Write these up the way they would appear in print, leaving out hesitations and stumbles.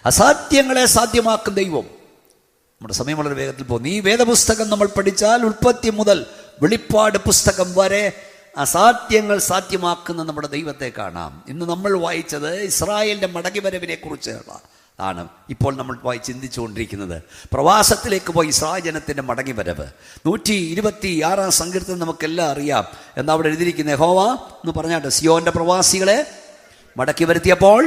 അസാധ്യങ്ങളെ സാധ്യമാക്കും ദൈവം. നമ്മുടെ സമയം വളരെ വേഗത്തിൽ പോകും. ഈ വേദപുസ്തകം നമ്മൾ പഠിച്ചാൽ ഉൽപ്പത്തി മുതൽ വെളിപ്പാട് പുസ്തകം വരെ അസാധ്യങ്ങൾ സാധ്യമാക്കുന്ന നമ്മുടെ ദൈവത്തെ കാണാം. ഇന്ന് നമ്മൾ വായിച്ചത് ഇസ്രായേലിൻ്റെ മടങ്ങിവരവിനെ കുറിച്ചാണ് ഇപ്പോൾ നമ്മൾ ചിന്തിച്ചുകൊണ്ടിരിക്കുന്നത്. പ്രവാസത്തിലേക്ക് പോയി ഇസ്രായേൽ ജനത്തിൻ്റെ മടങ്ങിവരവ്. 126 സങ്കീർത്തനം നമുക്കെല്ലാം അറിയാം. എന്താ അവിടെ എഴുതിയിരിക്കുന്നത്? യഹോവ എന്ന് പറഞ്ഞാട്ട് സിയോന്റെ പ്രവാസികളെ മടക്കി വരുത്തിയപ്പോൾ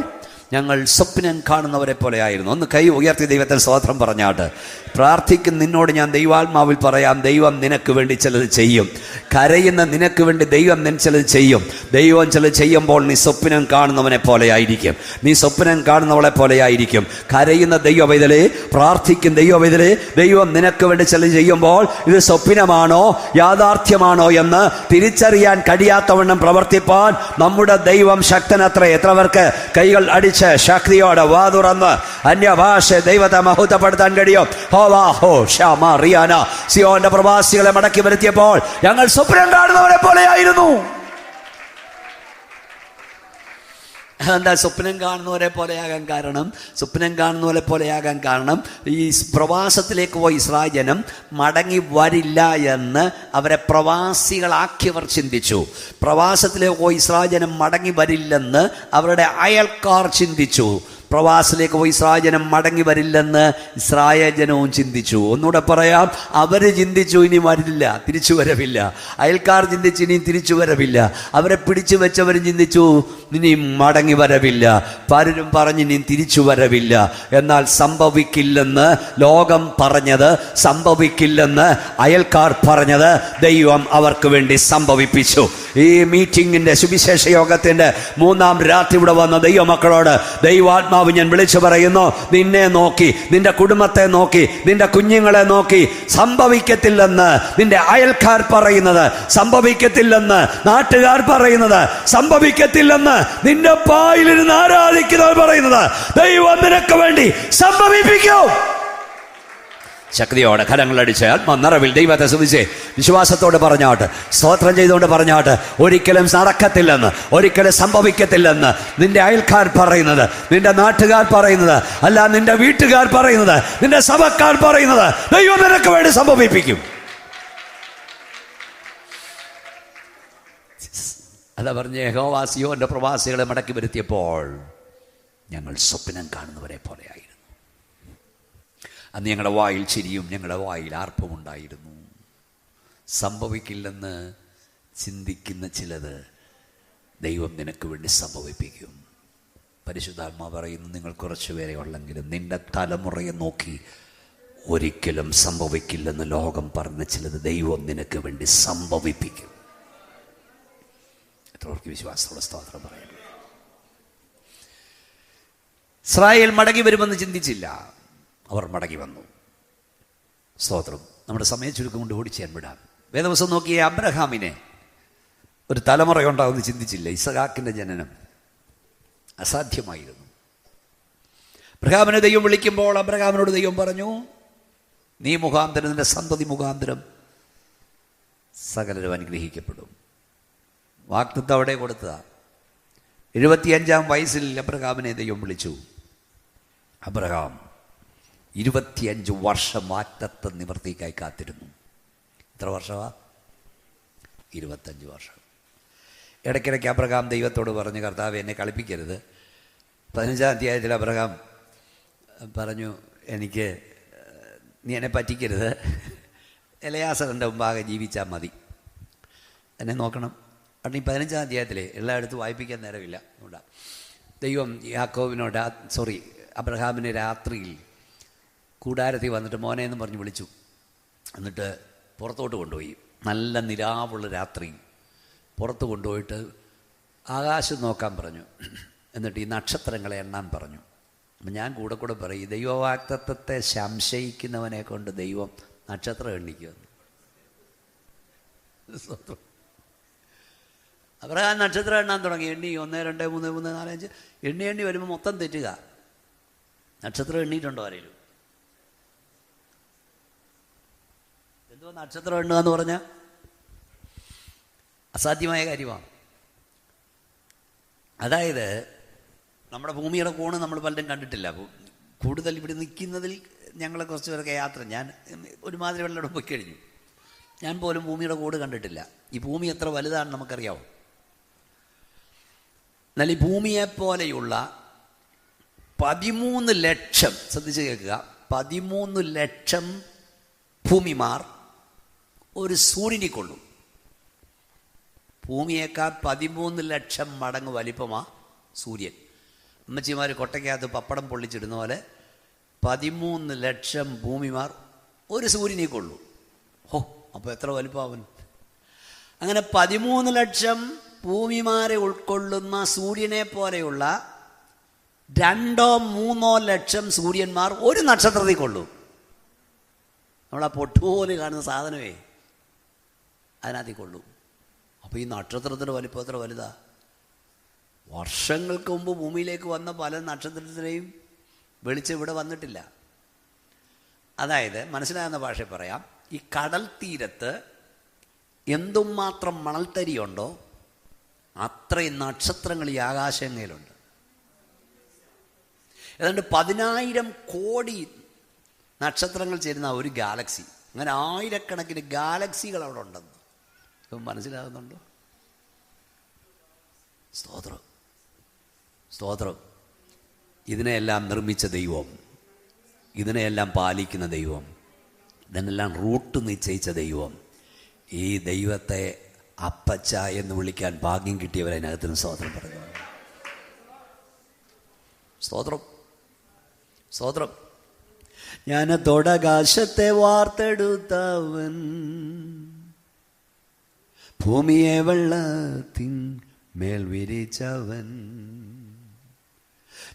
ഞങ്ങൾ സ്വപ്നം കാണുന്നവരെ പോലെ ആയിരുന്നു. ഒന്ന് കൈ ഉയർത്തി ദൈവത്തിന് സ്തോത്രം പറഞ്ഞാട്ട് പ്രാർത്ഥിക്കുന്ന നിന്നോട് ഞാൻ ദൈവാത്മാവിൽ പറയാം, ദൈവം നിനക്ക് വേണ്ടി ചിലത് ചെയ്യും. കരയുന്ന നിനക്ക് വേണ്ടി ദൈവം ചിലത് ചെയ്യും. ദൈവം ചിലത് ചെയ്യുമ്പോൾ നീ സ്വപ്നം കാണുന്നവനെ പോലെ ആയിരിക്കും. നീ സ്വപ്നം കാണുന്നവളെ പോലെ ആയിരിക്കും. കരയുന്ന ദൈവവൈതലേ, പ്രാർത്ഥിക്കും ദൈവവൈതലേ, ദൈവം നിനക്ക് വേണ്ടി ചിലത് ചെയ്യുമ്പോൾ ഇത് സ്വപ്നമാണോ യാഥാർത്ഥ്യമാണോ എന്ന് തിരിച്ചറിയാൻ കഴിയാത്തവണ്ണം പ്രവർത്തിപ്പാൻ നമ്മുടെ ദൈവം ശക്തനത്രേ. എത്ര പേർക്ക് കൈകൾ അടിച്ച് ശക്തിയോടെ വാ തുറന്ന് അന്യഭാഷ ദൈവത്തെ മഹത്വപ്പെടുത്താൻ കഴിയും? സിയോന്റെ പ്രവാസികളെ മടക്കി വരുത്തിയപ്പോൾ ഞങ്ങൾ സ്വപ്നം കാണുന്നവരെ പോലെയായിരുന്നു. എന്താ സ്വപ്നം കാണുന്നവരെ പോലെയാകാൻ കാരണം? സ്വപ്നം കാണുന്നവരെ പോലെയാകാൻ കാരണം ഈ പ്രവാസത്തിലേക്ക് പോയി ഇസ്രായേൽ ജനം മടങ്ങി വരില്ല എന്ന് അവരെ പ്രവാസികളാക്കിയവർ ചിന്തിച്ചു. പ്രവാസത്തിലേക്ക് പോയി ഇസ്രായേൽ ജനം മടങ്ങി വരില്ലെന്ന് അവരുടെ അയൽക്കാർ ചിന്തിച്ചു. പ്രവാസത്തിലേക്ക് പോയി ഇസ്രായേൽ ജനം മടങ്ങി വരില്ലെന്ന് ഇസ്രായേൽ ജനവും ചിന്തിച്ചു. ഒന്നുകൂടെ പറയാം, അവർ ചിന്തിച്ചു ഇനി വരില്ല, തിരിച്ചു വരവില്ല. അയൽക്കാർ ചിന്തിച്ചു ഇനിയും തിരിച്ചു വരവില്ല. അവരെ പിടിച്ചു വെച്ചവരും ചിന്തിച്ചു ഇനിയും മടങ്ങി വരവില്ല. പലരും പറഞ്ഞ് ഇനിയും തിരിച്ചു വരവില്ല. എന്നാൽ സംഭവിക്കില്ലെന്ന് ലോകം പറഞ്ഞത്, സംഭവിക്കില്ലെന്ന് അയൽക്കാർ പറഞ്ഞത് ദൈവം അവർക്ക് വേണ്ടി സംഭവിപ്പിച്ചു. ഈ മീറ്റിങ്ങിന്റെ സുവിശേഷ യോഗത്തിന്റെ 3-ാം രാത്രി ഇവിടെ വന്ന ദൈവമക്കളോട് ദൈവാത്മാവ് ഞാൻ വിളിച്ചു പറയുന്നു, നിന്നെ നോക്കി, നിന്റെ കുടുംബത്തെ നോക്കി, നിന്റെ കുഞ്ഞുങ്ങളെ നോക്കി സംഭവിക്കത്തില്ലെന്ന് നിന്റെ അയൽക്കാർ പറയുന്നത്, സംഭവിക്കത്തില്ലെന്ന് നാട്ടുകാർ പറയുന്നത്, സംഭവിക്കത്തില്ലെന്ന് നിന്റെ പായിലിരുന്ന് ആരാധിക്കുന്നവർ പറയുന്നത് ദൈവം നിനക്ക് വേണ്ടി സംഭവിപ്പിക്കും. ശക്തിയോടെ കരങ്ങളടിച്ച് ആത്മനിറവിൽ ദൈവത്തെ സ്തുതിച്ച് വിശ്വാസത്തോട് പറഞ്ഞാട്ട്, സ്തോത്രം ചെയ്തുകൊണ്ട് പറഞ്ഞാട്ട്, ഒരിക്കലും നടക്കത്തില്ലെന്ന്, ഒരിക്കലും സംഭവിക്കത്തില്ലെന്ന് നിന്റെ അയൽക്കാർ പറയുന്നത്, നിന്റെ നാട്ടുകാർ പറയുന്നത്, അല്ല നിന്റെ വീട്ടുകാർ പറയുന്നത്, നിന്റെ സഭക്കാർ പറയുന്നത് ദൈവം നിനക്ക് വേണ്ടി സംഭവിപ്പിക്കും. അതാ പറഞ്ഞ യഹോവ സിയോന്റെ പ്രവാസികളെ മടക്കി വരുത്തിയപ്പോൾ ഞങ്ങൾ സ്വപ്നം കാണുന്നവരെ പോലെയായിരുന്നു. അന്ന് ഞങ്ങളുടെ വായിൽ ചിരിയും ഞങ്ങളുടെ വായിൽ ആർപ്പമുണ്ടായിരുന്നു. സംഭവിക്കില്ലെന്ന് ചിന്തിക്കുന്ന ചിലത് ദൈവം നിനക്ക് വേണ്ടി സംഭവിപ്പിക്കും. പരിശുദ്ധാത്മാവ് പറയുന്നു, നിങ്ങൾ കുറച്ചു പേരെ ഉള്ളെങ്കിലും നിന്റെ തലമുറയെ നോക്കി ഒരിക്കലും സംഭവിക്കില്ലെന്ന് ലോകം പറഞ്ഞ ചിലത് ദൈവം നിനക്ക് വേണ്ടി സംഭവിപ്പിക്കും. എത്രവർക്ക് വിശ്വാസത്തോടെ സ്തോത്രം പറയുന്നു. ഇസ്രായേൽ മടങ്ങി വരുമെന്ന് ചിന്തിച്ചില്ല, അവർ മടങ്ങി വന്നു. സ്തോത്രം. നമ്മുടെ സമയ ചുരുക്കം കൊണ്ട് ഓടിച്ചാൻ വിടാം. വേദവസം നോക്കിയ അബ്രഹാമിനെ ഒരു തലമുറയുണ്ടാവുമെന്ന് ചിന്തിച്ചില്ല. ഇസഹാക്കിൻ്റെ ജനനം അസാധ്യമായിരുന്നു. അബ്രഹാമിനെ ദൈവം വിളിക്കുമ്പോൾ അബ്രഹാമിനോട് ദൈവം പറഞ്ഞു, നീ മുഖാന്തരം, നിന്റെ സന്തതി മുഖാന്തരം സകലരും അനുഗ്രഹിക്കപ്പെടും. വാഗ്ദത്തം അവിടെ കൊടുത്തതാ. 75-ാം വയസ്സിൽ അബ്രഹാമിനെ ദൈവം വിളിച്ചു. അബ്രഹാം 25 വർഷം വാഗ്ദത്ത നിവൃത്തിക്കായി കാത്തിരുന്നു. എത്ര വർഷമാ? 25 വർഷം. ഇടയ്ക്കിടയ്ക്ക് അബ്രഹാം ദൈവത്തോട് പറഞ്ഞു, കർത്താവേ എന്നെ കളിപ്പിക്കരുത്. 15-ാം അധ്യായത്തിൽ അബ്രഹാം പറഞ്ഞു, നീ എന്നെ പറ്റിക്കരുത്, എലയാസറിൻ്റെ മുമ്പാകെ ജീവിച്ചാൽ മതി, എന്നെ നോക്കണം. കാരണം ഈ 15-ാം അധ്യായത്തിൽ എല്ലായിടത്തും വായിപ്പിക്കാൻ നേരമില്ല. ദൈവം അബ്രഹാമിനെ രാത്രിയിൽ കൂടാരത്തിൽ വന്നിട്ട് മോനെ എന്ന് പറഞ്ഞ് വിളിച്ചു. എന്നിട്ട് പുറത്തോട്ട് കൊണ്ടുപോയി. നല്ല നിലാവുള്ള രാത്രി പുറത്ത് കൊണ്ടുപോയിട്ട് ആകാശം നോക്കാൻ പറഞ്ഞു. എന്നിട്ട് ഈ നക്ഷത്രങ്ങളെ എണ്ണാൻ പറഞ്ഞു. അപ്പം ഞാൻ കൂടെ പറയും, ദൈവവാഗ്ദത്തത്തെ സംശയിക്കുന്നവനെ കൊണ്ട് ദൈവം നക്ഷത്രം എണ്ണിക്കുമെന്ന്. അബ്രഹാം നക്ഷത്രം എണ്ണാൻ തുടങ്ങി. എണ്ണി 1, 2, 3, 4, 5 എണ്ണി വരുമ്പോൾ മൊത്തം തെറ്റുക. നക്ഷത്രം എണ്ണിയിട്ടുണ്ടോ ആരെങ്കിലും? എന്തോ നക്ഷത്രം എണ്ണുക എന്ന് പറഞ്ഞാൽ അസാധ്യമായ കാര്യമാണ്. അതായത് നമ്മുടെ ഭൂമിയുടെ കോണ് നമ്മൾ പലരും കണ്ടിട്ടില്ല. കൂടുതൽ ഇവിടെ നിൽക്കുന്നതിൽ ഞങ്ങളെ കുറച്ച് പേരൊക്കെ യാത്ര, ഞാൻ ഒരുമാതിരി വെള്ളം പോയി കഴിഞ്ഞു. ഞാൻ പോലും ഭൂമിയുടെ കൂട് കണ്ടിട്ടില്ല. ഈ ഭൂമി എത്ര വലുതാണെന്ന് നമുക്കറിയാമോ? എന്നാൽ ഈ ഭൂമിയെപ്പോലെയുള്ള 13 ലക്ഷം, ശ്രദ്ധിച്ച് കേൾക്കുക, 13 ലക്ഷം ഭൂമിമാർ ഒരു സൂര്യനിൽ കൊള്ളും. ഭൂമിയേക്കാൾ 13 ലക്ഷം മടങ്ങ് വലിപ്പമാ സൂര്യൻ. അമ്മച്ചിമാർ കൊട്ടയ്ക്കകത്ത് പപ്പടം പൊള്ളിച്ചിടുന്ന പോലെ 13 ലക്ഷം ഭൂമിമാർ ഒരു സൂര്യനിൽ കൊള്ളൂ. ഹോ, അപ്പോൾ എത്ര വലിപ്പമാവൻ? അങ്ങനെ 13 ലക്ഷം ഭൂമിമാരെ ഉൾക്കൊള്ളുന്ന സൂര്യനെ പോലെയുള്ള 2-3 ലക്ഷം സൂര്യന്മാർ ഒരു നക്ഷത്രത്തിൽ കൊള്ളും. നമ്മളാ പൊട്ടുപോലെ കാണുന്ന സാധനമേ അതിനകത്തിൽ കൊള്ളും. അപ്പോൾ ഈ നക്ഷത്രത്തിൻ്റെ വലിപ്പം എത്ര വലുതാ? വർഷങ്ങൾക്ക് മുമ്പ് ഭൂമിയിലേക്ക് വന്ന പല നക്ഷത്രത്തിനെയും വെളിച്ചം ഇവിടെ വന്നിട്ടില്ല. അതായത് മനസ്സിലാകുന്ന ഭാഷ പറയാം, ഈ കടൽ തീരത്ത് എന്തുമാത്രം മണൽത്തരിയുണ്ടോ അത്രയും നക്ഷത്രങ്ങൾ ഈ ആകാശങ്ങയിലുണ്ട്. ഏതാണ്ട് 10,000 കോടി നക്ഷത്രങ്ങൾ ചേരുന്ന ഒരു ഗാലക്സി. അങ്ങനെ ആയിരക്കണക്കിന് ഗാലക്സികൾ അവിടെ ഉണ്ടെന്ന് ഇപ്പം മനസ്സിലാകുന്നുണ്ടോ? സ്തോത്രം, സ്തോത്രം. ഇതിനെയെല്ലാം നിർമ്മിച്ച ദൈവം, ഇതിനെയെല്ലാം പാലിക്കുന്ന ദൈവം, ഇതിനെല്ലാം റൂട്ട് നിശ്ചയിച്ച ദൈവം, ഈ ദൈവത്തെ അപ്പച്ച എന്ന് വിളിക്കാൻ ഭാഗ്യം കിട്ടിയവരതിനകത്തിന് സ്തോത്രം പറഞ്ഞു. സ്തോത്രം, സ്തോത്രം. ജ്ഞാനത്തോടാകാശത്തെ വാർത്തെടുത്തവൻ, ഭൂമിയെ വെള്ളത്തിൻ മേൽ വിരിച്ചവൻ,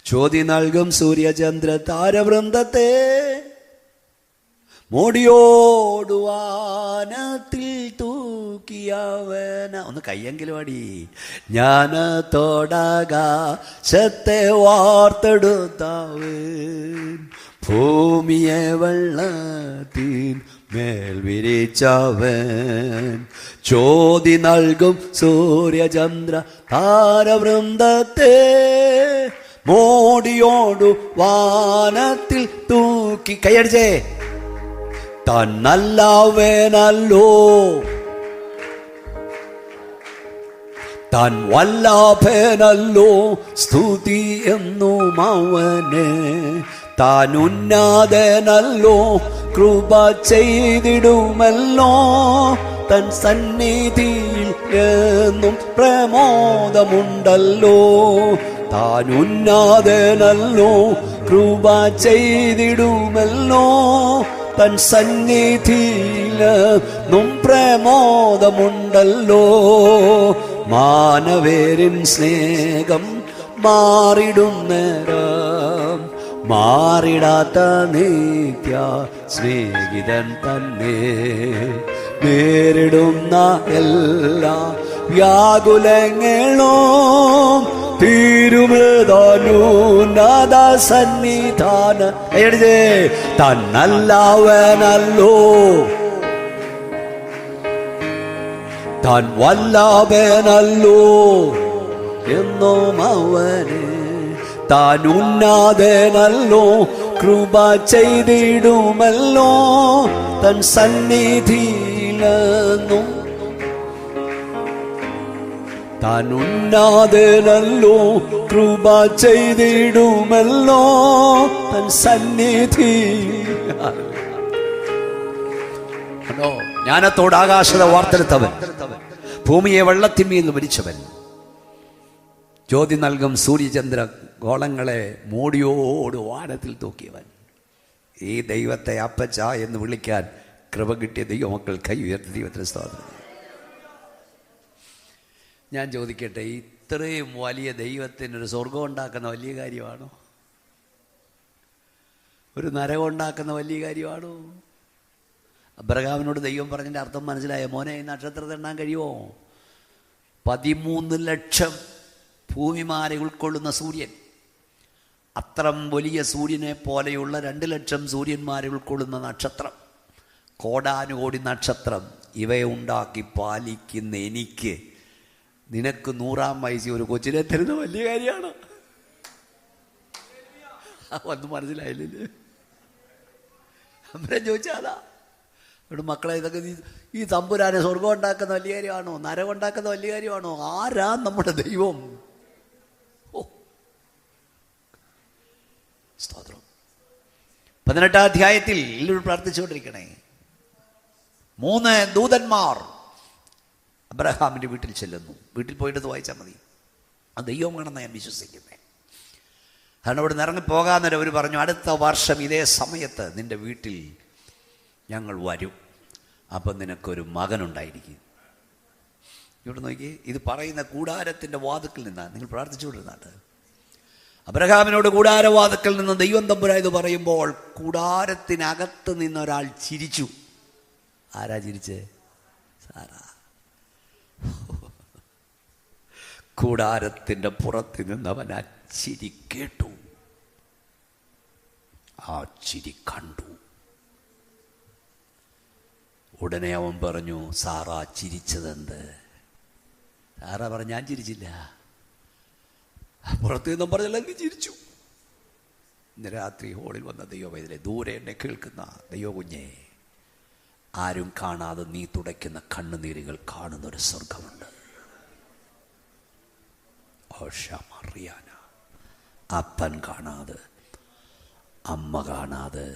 ചോതി നൽകും സൂര്യചന്ദ്ര താരവൃന്ദത്തെ മോടിയോടുവാനത്തിൽ തൂക്കിയവന. ഒന്ന് കയ്യെങ്കിലും അടി. ജ്ഞാനത്തോടാകാശത്തെ വാർത്തെടുത്തവൻ, ഭൂമിയെ വെള്ളത്തിൻ മേൽ വിരിച്ചവൻ, ചോതി നൽകും സൂര്യചന്ദ്ര താരവൃന്ദത്തെ മോടിയോടു വാനത്തിൽ തൂക്കി. കൈയടിച്ചേ. താൻ നല്ലവനല്ലോ, താൻ വല്ലഭനല്ലോ, സ്തുതി എന്നും അവനെ. താൻ ഉന്നതനല്ലോ, കൃപ ചെയ്തിടുമല്ലോ, തൻ സന്നിധിയിൽ എന്നും പ്രമോദമുണ്ടല്ലോ. താൻ ഉന്നതനല്ലോ, കൃപ ചെയ്തിടുമല്ലോ, തൻ സന്നിധിയിൽ എന്നും പ്രമോദമുണ്ടല്ലോ. മാനവേരിൻ സ്നേഹം മാറിടും നേരം, മാറിടാത്ത നിത്യ സ്നേഹിതൻ തന്നെ. നേരിടുന്ന എല്ലാ വ്യാകുലങ്ങളും തീരുമേതാനുന്നത സന്നിധാന. എഴുതേ. താൻ നല്ലവനല്ലോ, താൻ വല്ലഭനല്ലോ എന്നും അവനെ. താൻ ഉന്നതനല്ലോ, കൃപ ചെയ്തിടുമല്ലോ, തൻ സന്നിധിയിലെന്നും. താൻ ഉന്നതനല്ലോ, കൃപ ചെയ്തിടുമല്ലോ, തൻ സന്നിധി. ജ്ഞാനത്തോട് ആകാശത്തെ വാർത്തെടുത്തവൻ, ഭൂമിയെ വെള്ളത്തിന്മീന്ന് വിരിച്ചവൻ, ജ്യോതി നൽകും സൂര്യചന്ദ്ര ഗോളങ്ങളെ മോടിയോട് വാനത്തിൽ തൂക്കിയവൻ. ഈ ദൈവത്തെ അപ്പച്ച എന്ന് വിളിക്കാൻ കൃപ കിട്ടിയ ദൈവമക്കൾ കൈ ഉയർത്തി ദൈവത്തിന് സ്തോത്രം. ഞാൻ ചോദിക്കട്ടെ, ഇത്രയും വലിയ ദൈവത്തിനൊരു സ്വർഗം ഉണ്ടാക്കുന്ന വലിയ കാര്യമാണോ? ഒരു നരകം ഉണ്ടാക്കുന്ന വലിയ കാര്യമാണോ? അബ്രഹാമിനോട് ദൈവം പറഞ്ഞതിൻ്റെ അർത്ഥം മനസ്സിലായോ? മോനെ, ഈ നക്ഷത്രത്തെ എണ്ണാൻ കഴിയുമോ? 13 ലക്ഷം ഭൂമിമാരെ ഉൾക്കൊള്ളുന്ന സൂര്യൻ. അത്രം വലിയ സൂര്യനെ പോലെയുള്ള 2 ലക്ഷം സൂര്യന്മാരെ ഉൾക്കൊള്ളുന്ന നക്ഷത്രം, കോടാനുകോടി നക്ഷത്രം. ഇവയെ ഉണ്ടാക്കി പാലിക്കുന്ന എനിക്ക്, നിനക്ക് 100-ാം വയസ്സിൽ ഒരു കൊച്ചിനെ തരുന്ന വലിയ കാര്യമാണ്. ഒന്നും മനസ്സിലായില്ലേ? അമ്പരം ചോദിച്ചാലാ ഇവിടെ മക്കളെ, ഇതൊക്കെ ഈ തമ്പുരാനെ സ്വർഗം ഉണ്ടാക്കുന്ന വലിയ കാര്യമാണോ, നരകം ഉണ്ടാക്കുന്ന വലിയ കാര്യമാണോ? ആരാ നമ്മുടെ ദൈവം? ഓ സ്തോത്രം. 18-ാം അധ്യായത്തിൽ എല്ലാവരും പ്രാർത്ഥിച്ചുകൊണ്ടിരിക്കണേ. 3 ദൂതന്മാർ അബ്രഹാമിൻ്റെ വീട്ടിൽ ചെല്ലുന്നു. വീട്ടിൽ പോയിട്ട് വായിച്ചാൽ മതി. ആ ദൈവമാണെന്ന് ഞാൻ വിശ്വസിക്കുന്നത്. കാരണം ഇവിടെ നിന്ന് ഇറങ്ങിപ്പോകാന്നേരം അവർ പറഞ്ഞു, അടുത്ത വർഷം ഇതേ സമയത്ത് നിൻ്റെ വീട്ടിൽ ഞങ്ങൾ വരും, അപ്പം നിനക്കൊരു മകനുണ്ടായിരിക്കും. ഇവിടെ നോക്കി, ഇത് പറയുന്ന കൂടാരത്തിൻ്റെ വാതിക്കൽ നിന്നാണ്. നിങ്ങൾ പ്രാർത്ഥിച്ചുകൊണ്ടിരുന്നാട്ട് അബ്രഹാമിനോട് കൂടാരവാതിക്കൽ നിന്ന് ദൈവം തമ്പുരാൻ ഇത് പറയുമ്പോൾ കൂടാരത്തിനകത്ത് നിന്നൊരാൾ ചിരിച്ചു. ആരാ ചിരിച്ചേ? സാറാ. കൂടാരത്തിൻ്റെ പുറത്ത് നിന്നവൻ ആ ചിരി കേട്ടു, ആ ചിരി കണ്ടു. ഉടനെ അവൻ പറഞ്ഞു, സാറാ ചിരിച്ചതെന്ത്? സാറാ പറഞ്ഞു, ഞാൻ ചിരിച്ചില്ല. പുറത്തു നിന്നും പറഞ്ഞല്ല, നീ ചിരിച്ചു. ഇന്ന് രാത്രി ഹോളിൽ വന്ന ദൈവവൈദ്യരെ, ദൂരെ എന്നെ കേൾക്കുന്ന ദൈവ കുഞ്ഞെ, ആരും കാണാതെ നീ തുടയ്ക്കുന്ന കണ്ണുനീരുകൾ കാണുന്നൊരു സ്വർഗമുണ്ട്. ഓഷമറിയാന, അപ്പൻ കാണാതെ, അമ്മ കാണാതെ,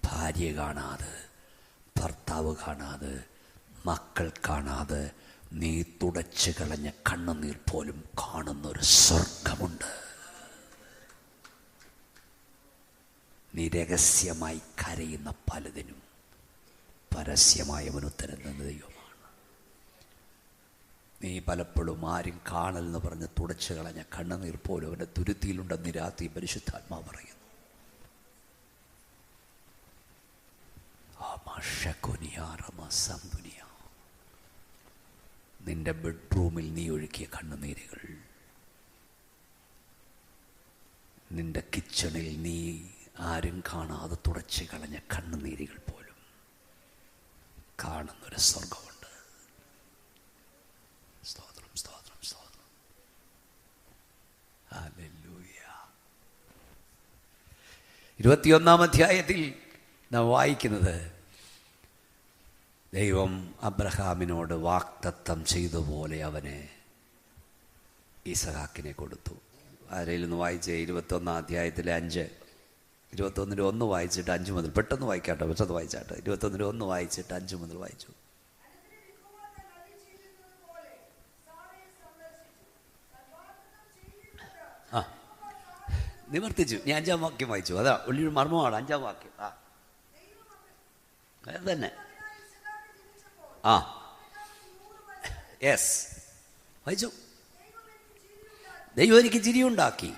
ഭാര്യ കാണാതെ, ഭർത്താവ് കാണാതെ, മക്കൾ കാണാതെ, നീ തുടച്ചു കളഞ്ഞ കണ്ണുനീർ പോലും കാണുന്നൊരു സ്വർഗമുണ്ട്. നീ രഹസ്യമായി കരയുന്ന പലതിനും പരസ്യമായവൻ ഉത്തരം തന്ന ദൈവമാണ്. നീ പലപ്പോഴും ആരും കാണലെന്ന് പറഞ്ഞ് തുടച്ചു കളഞ്ഞ കണ്ണുനീർ പോലും അവൻ്റെ തുരുത്തിയിലുണ്ടെന്ന് രാത്രി പരിശുദ്ധാത്മാവ് പറയുന്നു. നിന്റെ ബെഡ്റൂമിൽ നീ ഒഴുക്കിയ കണ്ണുനീരുകൾ, നിന്റെ കിച്ചണിൽ നീ ആരും കാണാതെ തുടച്ചു കളഞ്ഞ കണ്ണുനീരുകൾ പോലും കാണുന്നൊരു സ്വർഗമുണ്ട്. സ്തോത്രം, സ്തോത്രം, സ്തോത്രം. ഹല്ലേലൂയ. 21-ാം അധ്യായത്തിൽ നാം വായിക്കുന്നത്, ദൈവം അബ്രഹാമിനോട് വാഗ്ദത്തം ചെയ്തതുപോലെ അവന് ഇസഹാക്കിനെ കൊടുത്തു. ആരെങ്കിലും ഒന്ന് വായിച്ചേ 21-ാം അധ്യായത്തിലെ 5, 21-ന്റെ 1 വായിച്ചിട്ട് 5 മുതൽ. പെട്ടെന്ന് വായിക്കാട്ടോ, പെട്ടെന്ന് വായിച്ചാട്ടെ. 21-ന്റെ 1 വായിച്ചിട്ട് 5 മുതൽ വായിച്ചു. ആ നിവർത്തിച്ചു. ഞാൻ 5-ാം വാക്യം വായിച്ചു. അതാ ഉള്ളിയൊരു മർമ്മമാണ് 5-ാം വാക്യം. ആ അത് തന്നെ. ആ യെസ്, വായിച്ചു. ദൈവം എനിക്ക് ചിരിയുണ്ടാക്കി.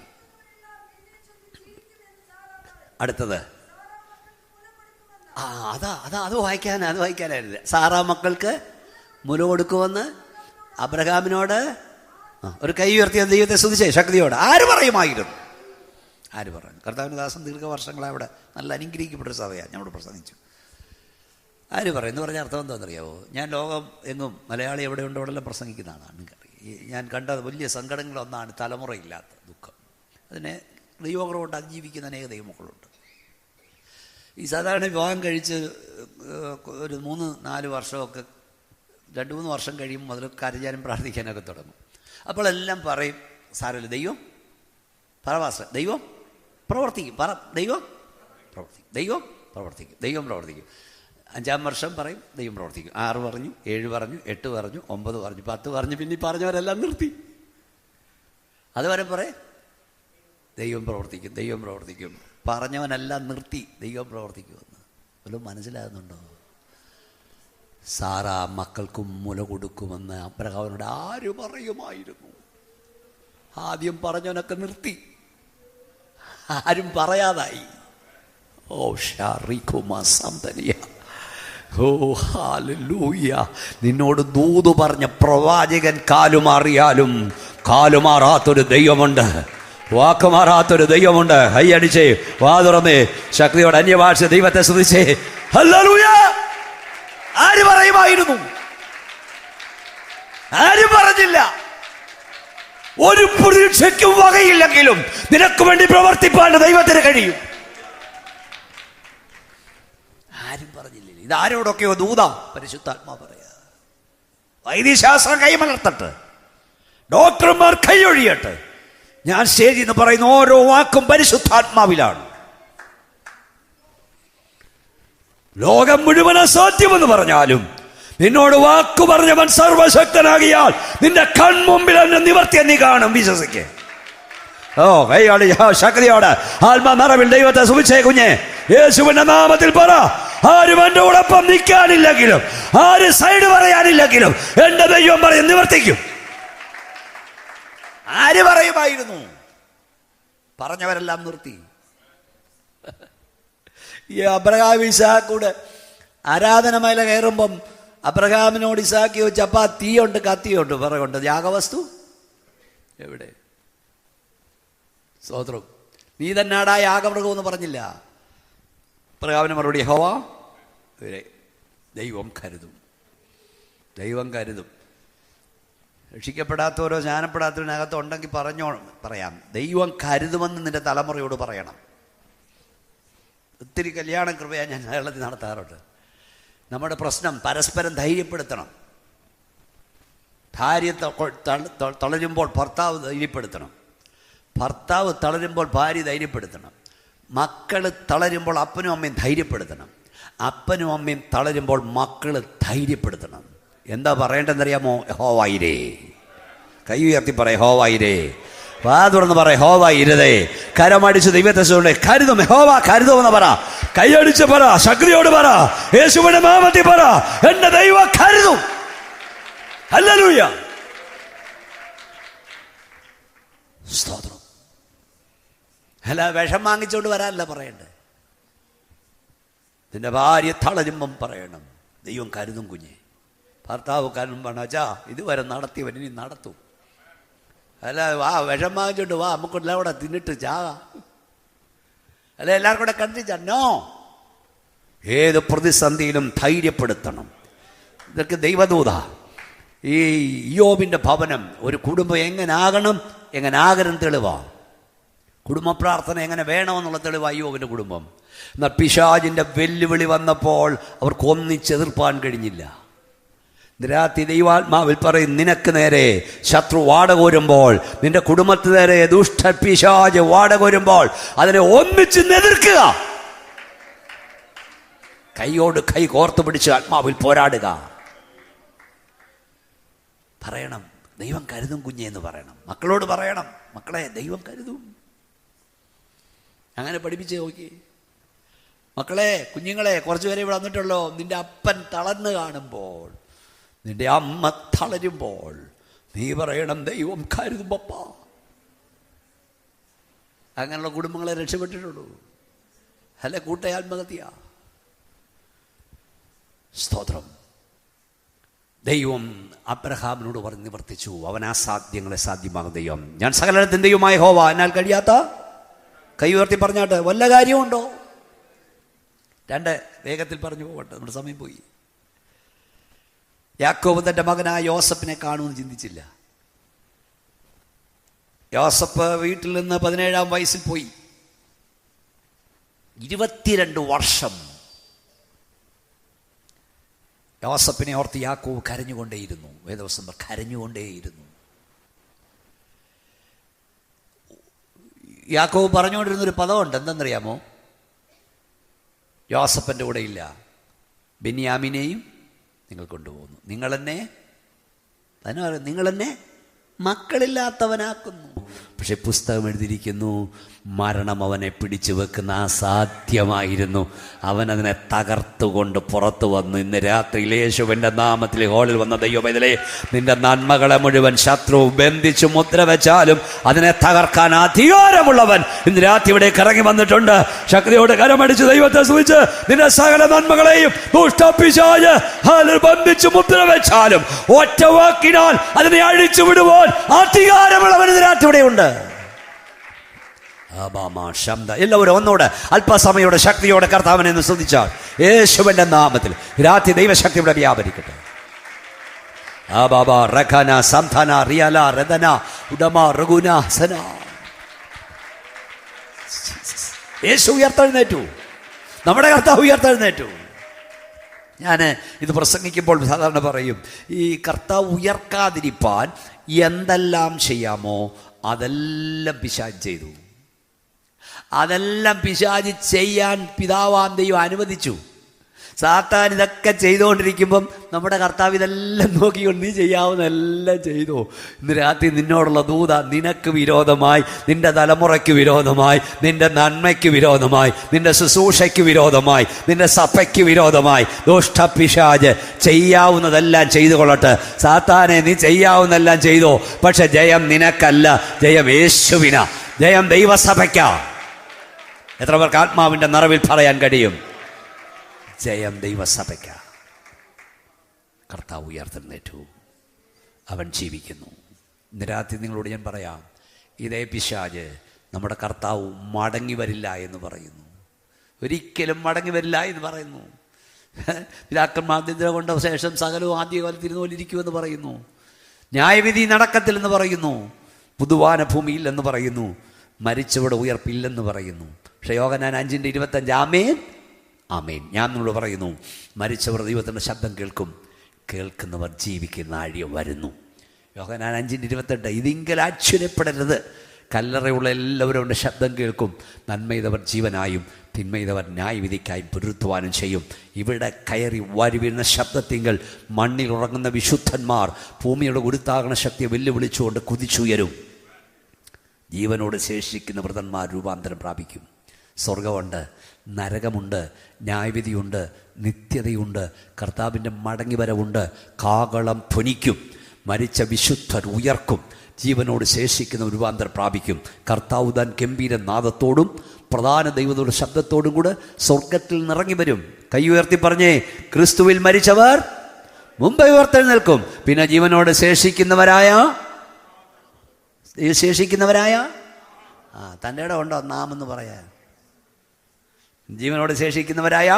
അടുത്തത് അത് വായിക്കാനായിരുന്നു. സാറാ മക്കൾക്ക് മുല കൊടുക്കുമെന്ന് അബ്രഹാമിനോട് ഒരു കൈ ഉയർത്തിയ ദൈവത്തെ സ്തുതിച്ചേ ശക്തിയോട് ആര് പറയുമായിരുന്നു? ആര് പറഞ്ഞു? കർത്താവിൻ്റെ ദാസൻ ദീർഘവർഷങ്ങളെ അവിടെ നല്ല അനുഗ്രഹിക്കപ്പെട്ടൊരു സഭയാണ് ഞാൻ അവിടെ പ്രസംഗിച്ചു. ആര് പറയും എന്ന് പറഞ്ഞ അർത്ഥം എന്താണെന്നറിയാമോ? ഞാൻ ലോകം എങ്ങും മലയാളി എവിടെ ഉണ്ടോ അവിടെല്ലാം പ്രസംഗിക്കുന്നതാണ്. ഞാൻ കണ്ട വലിയ സങ്കടങ്ങളൊന്നാണ് തലമുറയില്ലാത്ത ദുഃഖം. അതിനെ ദൈവകൃപ കൊണ്ട് അതിജീവിക്കുന്ന അനേക ദൈവമക്കളുണ്ട്. ഈ സാധാരണ വിവാഹം കഴിച്ച് ഒരു 3-4 വർഷമൊക്കെ 2-3 വർഷം കഴിയുമ്പോൾ മുതൽ കരയാനും പ്രാർത്ഥിക്കാനൊക്കെ തുടങ്ങും. അപ്പോഴെല്ലാം പറയും, സാരമില്ല, ദൈവം പരമാസം, ദൈവം പ്രവർത്തിക്കും, ദൈവം പ്രവർത്തിക്കും, ദൈവം പ്രവർത്തിക്കും, ദൈവം പ്രവർത്തിക്കും. 5-ാം വർഷം പറയും ദൈവം പ്രവർത്തിക്കും. 6 പറഞ്ഞു, 7 പറഞ്ഞു, 8 പറഞ്ഞു, 9 പറഞ്ഞു, 10 പറഞ്ഞു, പിന്നെ പറഞ്ഞവരെല്ലാം നിർത്തി. അതുവരെ പറയും ദൈവം പ്രവർത്തിക്കും, ദൈവം പ്രവർത്തിക്കും. പറഞ്ഞവനെല്ലാം നിർത്തി ദൈവം പ്രവർത്തിക്കുമെന്ന്. വല്ലതും മനസ്സിലാകുന്നുണ്ടോ? സാറാ മക്കൾക്കും മുല കൊടുക്കുമെന്ന് അബ്രഹാമിനോട് ആര് പറയുമായിരുന്നു? ആദ്യം പറഞ്ഞവനൊക്കെ നിർത്തി, ആരും പറയാതായി. ഓ ഷാറിഖുമാ സംതനിയ. ഓ ഹല്ലേലൂയ. നിന്നോട് ദൂത് പറഞ്ഞ പ്രവാചകൻ കാലുമാറിയാലും കാലുമാറാത്തൊരു ദൈവമുണ്ട്, വാക്കുമാറാത്തൊരു ദൈവമുണ്ട്. ഹൈയടിച്ചേ, വാ തുറന്നേ, ശക്തിയോടെ അന്യഭാഷ ദൈവത്തെ സ്തുതിച്ചേ. ഹല്ലേലൂയ. ആര് പറയുമായിരുന്നു? ആരും പറഞ്ഞില്ല. ഒരു പ്രതീക്ഷയ്ക്കും വകയില്ലെങ്കിലും നിനക്ക് വേണ്ടി പ്രവർത്തിപ്പാൻ ദൈവത്തിന് കഴിയും. ആരും പറഞ്ഞില്ല. ഇതാരോടൊക്കെയോ ദൂതാ പരിശുദ്ധാത്മാ പറയാ. വൈദ്യശാസ്ത്രം കൈമലർത്തട്ടെ, ഡോക്ടർമാർ കൈയൊഴിയട്ടെ, ഞാൻ സ്റ്റേജിൽ നിന്ന് പറയുന്ന ഓരോ വാക്കും പരിശുദ്ധാത്മാവിലാണ്. ലോകം മുഴുവൻ അസാധ്യമെന്ന് പറഞ്ഞാലും നിന്നോട് വാക്കു പറഞ്ഞവൻ സർവശക്തനാകിയാൽ നിന്റെ കൺമുമ്പിൽ എന്നെ നിവർത്തി നീ കാണും. വിശ്വസിക്കേ. ഓ കൈയാളി ശക്തിയോടെ ആത്മാ നിറവിൽ ദൈവത്തെ സുവിശേ കുഞ്ഞെ യേശുവിന്റെ നാമത്തിൽ പറ. ആരും എന്റെ കൂടൊപ്പം നിൽക്കാനില്ലെങ്കിലും, ആര് സൈഡ് പറയാനില്ലെങ്കിലും എന്റെ ദൈവം പറയും നിവർത്തിക്കും. ആര് പറയുമായിരുന്നു? പറഞ്ഞവരെല്ലാം നിർത്തി. ഈ അബ്രഹാം ഇസാക്കൂടെ ആരാധനമേല കയറുമ്പം അബ്രഹാമിനോട് ഇസാക്കി ചോദിച്ചപ്പ തീയുണ്ട് കത്തിയുണ്ട് പറയുണ്ട്, യാഗവസ്തു എവിടെ? സ്തോത്രം. നീ തന്നാടാ യാഗമൃഗമെന്ന് പറഞ്ഞില്ല. അബ്രഹാമിന് മറുപടി യഹോവ ദൈവം കരുതും. ദൈവം കരുതും. രക്ഷിക്കപ്പെടാത്തവരോ സ്നാനപ്പെടാത്തവരിനകത്ത് ഉണ്ടെങ്കിൽ പറയാം, ദൈവം കരുതുമെന്ന് നിന്റെ തലമുറയോട് പറയണം. ഒത്തിരി കല്യാണ കൃപയാണ് ഞാൻ കേരളത്തിൽ നടത്താറുണ്ട്. നമ്മുടെ പ്രശ്നം പരസ്പരം ധൈര്യപ്പെടുത്തണം. ഭാര്യ തളരുമ്പോൾ ഭർത്താവ് ധൈര്യപ്പെടുത്തണം, ഭർത്താവ് തളരുമ്പോൾ ഭാര്യ ധൈര്യപ്പെടുത്തണം, മക്കൾ തളരുമ്പോൾ അപ്പനും അമ്മയും ധൈര്യപ്പെടുത്തണം, അപ്പനും അമ്മയും തളരുമ്പോൾ മക്കൾ ധൈര്യപ്പെടുത്തണം. എന്താ പറയേണ്ടതെന്നറിയാമോ? യഹോവയിരേ. കൈ ഉയർത്തി പറയേ യഹോവയിരേ. വാ തുറന്ന് പറ യഹോവയിരേ. കരമടിച്ച് ദൈവത്തെ കരുതും. യഹോവ കരുതുമെന്ന് പറ. കൈയടിച്ച് പറ, ശക്തിയോട് പറ, യേശുവിന്റെ നാമത്തിൽ പറ, എന്റെ ദൈവം കരുതും. ഹല്ലേലൂയ. സ്തോത്രം. അല്ല വിഷം വാങ്ങിച്ചോണ്ട് വരാനല്ല പറയണ്ടേ. നിന്റെ ഭാര്യ തളരുമ്പം പറയണം ദൈവം കരുതും കുഞ്ഞെ. ഭർത്താവ് കരുതും അച്ഛാ ഇതുവരെ നടത്തിയവൻ ഇനി നടത്തും. അല്ല വാ വിഷം വാങ്ങിച്ചോണ്ട് വാ, നമുക്കെല്ലാം കൂടെ തിന്നിട്ട് ചാകാം. അല്ല എല്ലാവർക്കും കൂടെ കണ്ടിച്ചോ. ഏത് പ്രതിസന്ധിയിലും ധൈര്യപ്പെടുത്തണം. ഇതൊക്കെ ദൈവദൂത. ഈ യോബിന്റെ ഭവനം, ഒരു കുടുംബം എങ്ങനാകണം എങ്ങനാകരം തെളിവാ. കുടുംബ പ്രാർത്ഥന എങ്ങനെ വേണമെന്നുള്ള തെളിവാ യോബിന്റെ കുടുംബം. എന്നാൽ പിശാചിന്റെ വെല്ലുവിളി വന്നപ്പോൾ അവർക്ക് ഒന്നിച്ചെതിർപ്പാൻ കഴിഞ്ഞില്ല. രാത്രി ദൈവാത്മാവിൽ പറയും, നിനക്ക് നേരെ ശത്രു വാടകോരുമ്പോൾ, നിന്റെ കുടുംബത്തിന് നേരെ ദുഷ്ട പിശാച് വാടകോരുമ്പോൾ അതിനെ ഒന്നിച്ച് എതിർക്കുക. കൈയോട് കൈ കോർത്തു പിടിച്ച് ആത്മാവിൽ പോരാടുക. പറയണം ദൈവം കരുതും കുഞ്ഞെ എന്ന് പറയണം. മക്കളോട് പറയണം, മക്കളെ ദൈവം കരുതും. അങ്ങനെ പഠിപ്പിച്ച് നോക്കി. മക്കളെ, കുഞ്ഞുങ്ങളെ, കുറച്ചുപേരെ ഇവിടെ വന്നിട്ടുള്ളൂ. നിന്റെ അപ്പൻ തളർന്നു കാണുമ്പോൾ, നിന്റെ അമ്മ തളരുമ്പോൾ നീ പറയണം ദൈവം കരുതും പപ്പ. അങ്ങനെയുള്ള കുടുംബങ്ങളെ രക്ഷപ്പെട്ടിട്ടുള്ളൂ. അല്ല കൂട്ട ആത്മഹത്യ. സ്തോത്രം. ദൈവം അബ്രഹാമിനോട് പറഞ്ഞ് നിവർത്തിച്ചു. അവൻ അസാധ്യങ്ങളെ സാധ്യമാകും ദൈവം. ഞാൻ സകലത്തിൻ്റെ ദൈവമായ യഹോവ, എന്നാൽ കഴിയാത്ത. കൈ ഉയർത്തി പറഞ്ഞാട്ട് വല്ല കാര്യമുണ്ടോ? രണ്ട് വേഗത്തിൽ പറഞ്ഞു പോകട്ടെ, നമ്മുടെ സമയം പോയി. യാക്കോബ് തൻ്റെ മകനായ യോസഫിനെ കാണുമെന്ന് ചിന്തിച്ചില്ല. യോസഫ് വീട്ടിൽ നിന്ന് 17-ാം വയസ്സിൽ പോയി. 22 വർഷം യോസഫിനെ ഓർത്ത് യാക്കോബ് കരഞ്ഞുകൊണ്ടേയിരുന്നു. വേദവസം കരഞ്ഞുകൊണ്ടേയിരുന്നു. യാക്കോബ് പറഞ്ഞുകൊണ്ടിരുന്നൊരു പദമുണ്ട്, എന്തെന്നറിയാമോ? യോസഫിൻ്റെ കൂടെ ഇല്ല, ബെന്യാമിനെയും നിങ്ങൾ കൊണ്ടുപോകുന്നു. നിങ്ങളെന്നെ മക്കളില്ലാത്തവനാക്കുന്നു. പക്ഷെ പുസ്തകം എഴുതിയിരിക്കുന്നു, മരണം അവനെ പിടിച്ചു വെക്കുന്ന അസാധ്യമായിരുന്നു. അവൻ അതിനെ തകർത്തുകൊണ്ട് പുറത്തു വന്നു. ഇന്ന് രാത്രി യേശുവിൻ്റെ നാമത്തിൽ ഹോളിൽ വന്ന ദൈവമേ, നിന്റെ നന്മകളെ മുഴുവൻ ശത്രു ബന്ധിച്ചു മുദ്ര വെച്ചാലും അതിനെ തകർക്കാൻ അധികാരമുള്ളവൻ ഇന്ന് രാത്രി ഇവിടേക്ക് ഇറങ്ങി വന്നിട്ടുണ്ട്. ശക്തിയോട് കരമടിച്ച് ദൈവത്തെ സ്തുതിച്ച് നിന്റെ സകല നന്മകളെയും ദുഷ്ടപിശാച് ബന്ധിച്ചു മുദ്ര വെച്ചാലും ഒറ്റ വാക്കിനാൽ അതിനെ അഴിച്ചു വിടുവാൻ അധികാരമുള്ളവൻ ഇന്ന് രാത്രി ഇവിടെയുണ്ട്. എല്ലാവരും ഒന്നോട് അല്പസമയോടെ ശക്തിയോടെ കർത്താവിനെ ഒന്ന് സ്തുതിച്ചാൽ യേശുവിന്റെ നാമത്തിൽ രാത്രി ദൈവശക്തി ഇവിടെ വ്യാപരിക്കട്ടെ. ആ ബാബ റഖന സംധന റിയല രദന ഉടമ റഘുനാസന. യേശു ഉയർത്തെഴുന്നേറ്റു, നമ്മുടെ കർത്താവ് ഉയർത്തെഴുന്നേറ്റു. ഞാൻ ഇത് പ്രസംഗിക്കുമ്പോൾ സാധാരണ പറയും, ഈ കർത്താവ് ഉയർക്കാതിരിപ്പാൻ എന്തെല്ലാം ചെയ്യാമോ അതെല്ലാം പിശാച് ചെയ്തു. അതെല്ലാം പിശാച് ചെയ്യാൻ പിതാവാം ദൈവം അനുവദിച്ചു. സാത്താൻ ഇതൊക്കെ ചെയ്തുകൊണ്ടിരിക്കുമ്പം നമ്മുടെ കർത്താവ് ഇതെല്ലാം നോക്കിക്കൊണ്ട് നീ ചെയ്യാവുന്നതെല്ലാം ചെയ്തു. ഇന്ന് രാത്രി നിന്നോടുള്ള ദൂത നിനക്ക് വിരോധമായി, നിന്റെ തലമുറയ്ക്ക് വിരോധമായി, നിന്റെ നന്മയ്ക്ക് വിരോധമായി, നിന്റെ ശുശ്രൂഷയ്ക്ക് വിരോധമായി, നിന്റെ സഭയ്ക്ക് വിരോധമായി ദുഷ്ടപിശാച് ചെയ്യാവുന്നതെല്ലാം ചെയ്തു കൊള്ളട്ടെ. സാത്താനെ നീ ചെയ്യാവുന്നതെല്ലാം ചെയ്തോ, പക്ഷെ ജയം നിനക്കല്ല, ജയം യേശുവിനാ, ജയം ദൈവസഭയ്ക്കാ. എത്ര പേർക്ക് ആത്മാവിൻ്റെ നിറവിൽ പറയാൻ കഴിയും? ജയം ദൈവസഭയ്ക്ക. കർത്താവ് ഉയർത്തെഴുന്നേറ്റു, അവൻ ജീവിക്കുന്നു. ഇന്ന് രാത്രി നിങ്ങളോട് ഞാൻ പറയാം, ഇതേ പിശാച് നമ്മുടെ കർത്താവ് മടങ്ങി വരില്ല എന്ന് പറയുന്നു. ഒരിക്കലും മടങ്ങി വരില്ല എന്ന് പറയുന്നു. പിതാക്കന്മാർ കൊണ്ട ശേഷം സകലവും ആദ്യകാലത്ത് ഇരുന്നോലെ ഇരിക്കുമെന്ന് പറയുന്നു. ന്യായവിധി നടക്കത്തില്ലെന്ന് പറയുന്നു. പുതുവാന ഭൂമിയിൽ എന്ന് പറയുന്നു. മരിച്ചവിടെ ഉയർപ്പില്ലെന്ന് പറയുന്നു. പക്ഷേ യോഹന്നാൻ 5:25 ആമേൻ ആമേൻ. ഞാൻ നിങ്ങളോട് പറയുന്നു, മരിച്ചവർ ദൈവത്തിൻ്റെ ശബ്ദം കേൾക്കും, കേൾക്കുന്നവർ ജീവിക്കുന്ന ആഴ്യ വരുന്നു. യോഹന്നാൻ 5:28 ഇതിങ്കൽ ആശ്ചര്യപ്പെടരുത്, കല്ലറയുള്ള എല്ലാവരും അവൻ്റെ ശബ്ദം കേൾക്കും, നന്മ ജീവനായും തിന്മ ന്യായവിധിക്കായും പുനരുത്ഥാനം ചെയ്യും. ഇവിടെ കയറി വാരി വീഴുന്ന ശബ്ദത്തിങ്കൽ മണ്ണിൽ ഉറങ്ങുന്ന വിശുദ്ധന്മാർ ഭൂമിയുടെ ഗുരുത്വാകർഷണ ശക്തിയെ വെല്ലുവിളിച്ചുകൊണ്ട് കുതിച്ചുയരും. ജീവനോട് ശേഷിക്കുന്ന വൃതന്മാർ രൂപാന്തരം പ്രാപിക്കും. സ്വർഗമുണ്ട്, നരകമുണ്ട്, ന്യായവിധിയുണ്ട്, നിത്യതയുണ്ട്, കർത്താവിൻ്റെ മടങ്ങിവരവുണ്ട്. കാഹളം ധ്വനിക്കും, മരിച്ച വിശുദ്ധർ ഉയർക്കും, ജീവനോട് ശേഷിക്കുന്ന രൂപാന്തരം പ്രാപിക്കും. കർത്താവ് താൻ ഗംഭീര നാദത്തോടും പ്രധാന ദൈവത്തോടെ ശബ്ദത്തോടും കൂടെ സ്വർഗത്തിൽ നിറങ്ങി വരും. കൈ ഉയർത്തി പറഞ്ഞേ, ക്രിസ്തുവിൽ മരിച്ചവർ മുമ്പേ ഉയർത്തെഴുന്നേൽക്കും. പിന്നെ ജീവനോട് ശേഷിക്കുന്നവരായ തൻ്റെ ഇടം ഉണ്ടോ നാം എന്ന് പറയാൻ? ജീവനോട് ശേഷിക്കുന്നവരായ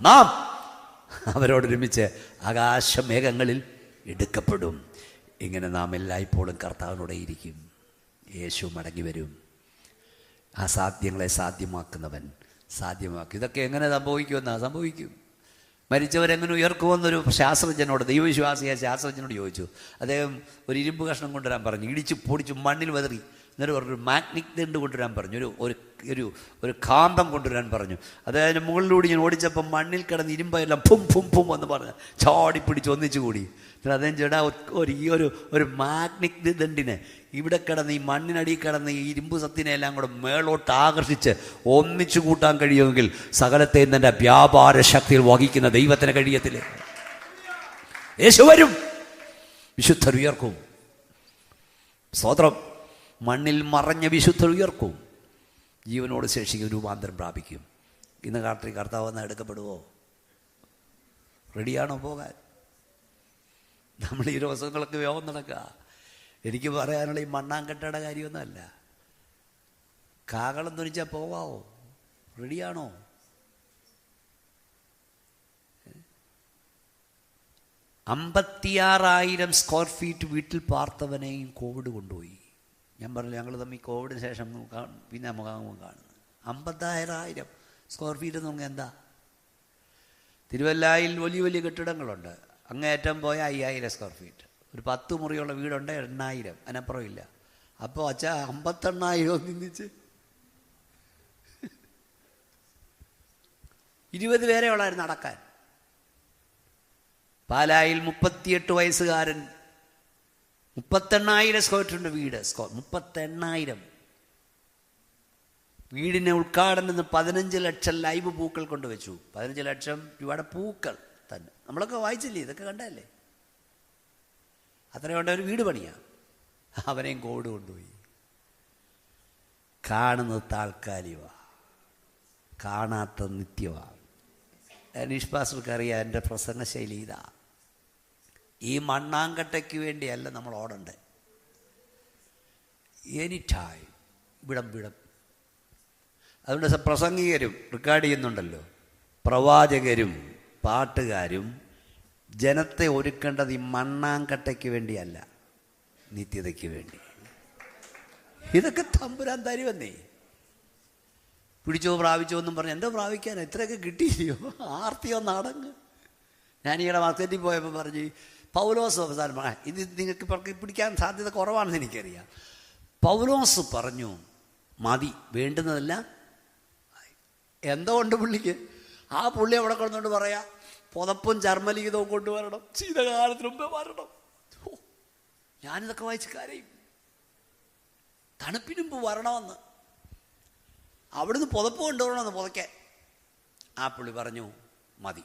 നാം അവരോടൊരുമിച്ച് ആകാശമേഘങ്ങളിൽ എടുക്കപ്പെടും. ഇങ്ങനെ നാം എല്ലായ്പ്പോഴും കർത്താവിനോടെ ഇരിക്കും. യേശു മടങ്ങി വരും. അസാധ്യങ്ങളെ സാധ്യമാക്കുന്നവൻ സാധ്യമാക്കും. ഇതൊക്കെ എങ്ങനെ സംഭവിക്കുമെന്നാണ്? സംഭവിക്കും. മരിച്ചവരെങ്ങനെ ഉയർക്കുമെന്നൊരു ശാസ്ത്രജ്ഞനോട്, ദൈവവിശ്വാസിയായ ശാസ്ത്രജ്ഞനോട് ചോദിച്ചു. അദ്ദേഹം ഒരു ഇരുമ്പ് കഷ്ണം കൊണ്ടുവരാൻ പറഞ്ഞു. ഇടിച്ച് പൊടിച്ച് മണ്ണിൽ വെതറി. എന്നിട്ട് ഒരു മാഗ്നറ്റിക് ദണ്ട് കൊണ്ടുവരാൻ പറഞ്ഞു. ഒരു കാന്തം കൊണ്ടുവരാൻ പറഞ്ഞു. അതായത് മുകളിലൂടെ ഞാൻ ഓടിച്ചപ്പം മണ്ണിൽ കിടന്ന് ഇരുമ്പെല്ലാം ഫും ഫും ഫും എന്ന് പറഞ്ഞ് ചാടി പിടിച്ച് ഒന്നിച്ചു കൂടി. അദ്ദേഹം ചേട്ടാ ഒരു മാഗ്നറ്റിക് ദണ്ടിനെ ഇവിടെ കിടന്ന് ഈ മണ്ണിനടിയിൽ കിടന്ന് ഈ ഇരുമ്പ് സത്തിനെ എല്ലാം കൂടെ മേളോട്ട് ആകർഷിച്ച് ഒന്നിച്ചു കൂട്ടാൻ കഴിയുമെങ്കിൽ സകലത്തെയും തൻ്റെ വ്യാപാര ശക്തിയിൽ വഹിക്കുന്ന ദൈവത്തിന് കഴിയത്തില്ല. യേശു വരും, വിശുദ്ധർ ഉയർക്കും. സ്തോത്രം. മണ്ണിൽ മറഞ്ഞ വിശുദ്ധർ ഉയർക്കും, ജീവനോട് ശേഷിക്കും, രൂപാന്തരം പ്രാപിക്കും. ഇന്ന് രാത്രി കർത്താവ് വന്നാൽ എടുക്കപ്പെടുവോ? റെഡിയാണോ പോകാൻ? നമ്മൾ ഈ ദിവസങ്ങളൊക്കെ യോഗം നടക്കുക. എനിക്ക് പറയാനുള്ള ഈ മണ്ണാങ്കട്ടയുടെ കാര്യമൊന്നുമല്ല. കാകളം ധരിച്ചാൽ പോവാവോ? റെഡിയാണോ? $56,000 സ്ക്വയർ ഫീറ്റ് വീട്ടിൽ പാർത്തവനെയും കോവിഡ് കൊണ്ടുപോയി. ഞാൻ പറഞ്ഞു, ഞങ്ങൾ തമ്മിൽ കോവിഡിന് ശേഷം പിന്നെ മുഖാമുഖം കാണുന്നത്. 56,000 സ്ക്വയർ ഫീറ്റ് എന്ന് പറഞ്ഞാൽ എന്താ? തിരുവല്ലായിൽ വലിയ വലിയ കെട്ടിടങ്ങളുണ്ട്. അങ്ങേയറ്റം പോയ 5,000 സ്ക്വയർ ഫീറ്റ്. ഒരു 10 മുറിയുള്ള വീടുണ്ട്, 8,000, അതിനപ്പുറം ഇല്ല. അപ്പോൾ അച്ഛാ 58,000 നിന്നിച്ച് 20 പേരെ ഉള്ളായിരുന്നു നടക്കാൻ. പാലായിൽ 38 വയസ്സുകാരൻ 38,000 സ്ക്വയർ ഫീറ്റിൻ്റെ വീട്. 38,000 വീടിനെ ഉദ്ഘാടനം 15 ലക്ഷം ലൈവ് പൂക്കൾ കൊണ്ടുവച്ചു. 15 ലക്ഷം രൂപയുടെ പൂക്കൾ തന്നെ. നമ്മളൊക്കെ വായിച്ചില്ലേ? ഇതൊക്കെ കണ്ടല്ലേ? അത്രയുണ്ട് ഒരു വീട് പണിയാ. അവനെയും കോവിഡ് കൊണ്ടുപോയി. കാണുന്നത് താൽക്കാലികമാണ്, കാണാത്ത നിത്യമാണ്. അനീഷ് പാസ്റ്റർക്ക് അറിയാം എൻ്റെ പ്രസംഗ ശൈലി ഇതാ. ഈ മണ്ണാങ്കട്ടയ്ക്ക് വേണ്ടിയല്ല നമ്മൾ ഓടണ്ടേ. Any time വിടം. അതുകൊണ്ട് പ്രസംഗികരും റെക്കോർഡ് ചെയ്യുന്നുണ്ടല്ലോ, പ്രവാചകരും പാട്ടുകാരും ജനത്തെ ഒരുക്കേണ്ടത് ഈ മണ്ണാങ്കട്ടയ്ക്ക് വേണ്ടിയല്ല, നിത്യതയ്ക്ക് വേണ്ടി. ഇതൊക്കെ തമ്പുരാൻ തരുമെന്നേ. പിടിച്ചോ പ്രാപിച്ചോ എന്നും പറഞ്ഞ് എന്താ പ്രാപിക്കാനോ, ഇത്രയൊക്കെ കിട്ടിയില്ലയോ, ആർത്തിയോ നടങ്ങ്. ഞാനീയുടെ മാർക്കറ്റിൽ പോയപ്പോൾ പറഞ്ഞ് പൗലോസ് അവസാനം, ഇത് നിങ്ങൾക്ക് പിടിക്കാൻ സാധ്യത കുറവാണെന്ന് എനിക്കറിയാം. പൗലോസ് പറഞ്ഞു മതി, വേണ്ടുന്നതല്ല. എന്തോ ഉണ്ട് പുള്ളിക്ക്. ആ പുള്ളി അവിടെ കൊണ്ടുകൊണ്ട് പറയാം, പുതപ്പും ചർമ്മലിഖിതവും കൊണ്ടുവരണം, ശീതകാലത്തിന് മുമ്പേ വരണം. ഞാനിതൊക്കെ വായിച്ച് കരയും. തണുപ്പിന് മുമ്പ് വരണമെന്ന്. അവിടുന്ന് പുതപ്പ് കൊണ്ടുവരണമെന്ന് പുതയ്ക്കാൻ. ആ പുള്ളി പറഞ്ഞു മതി.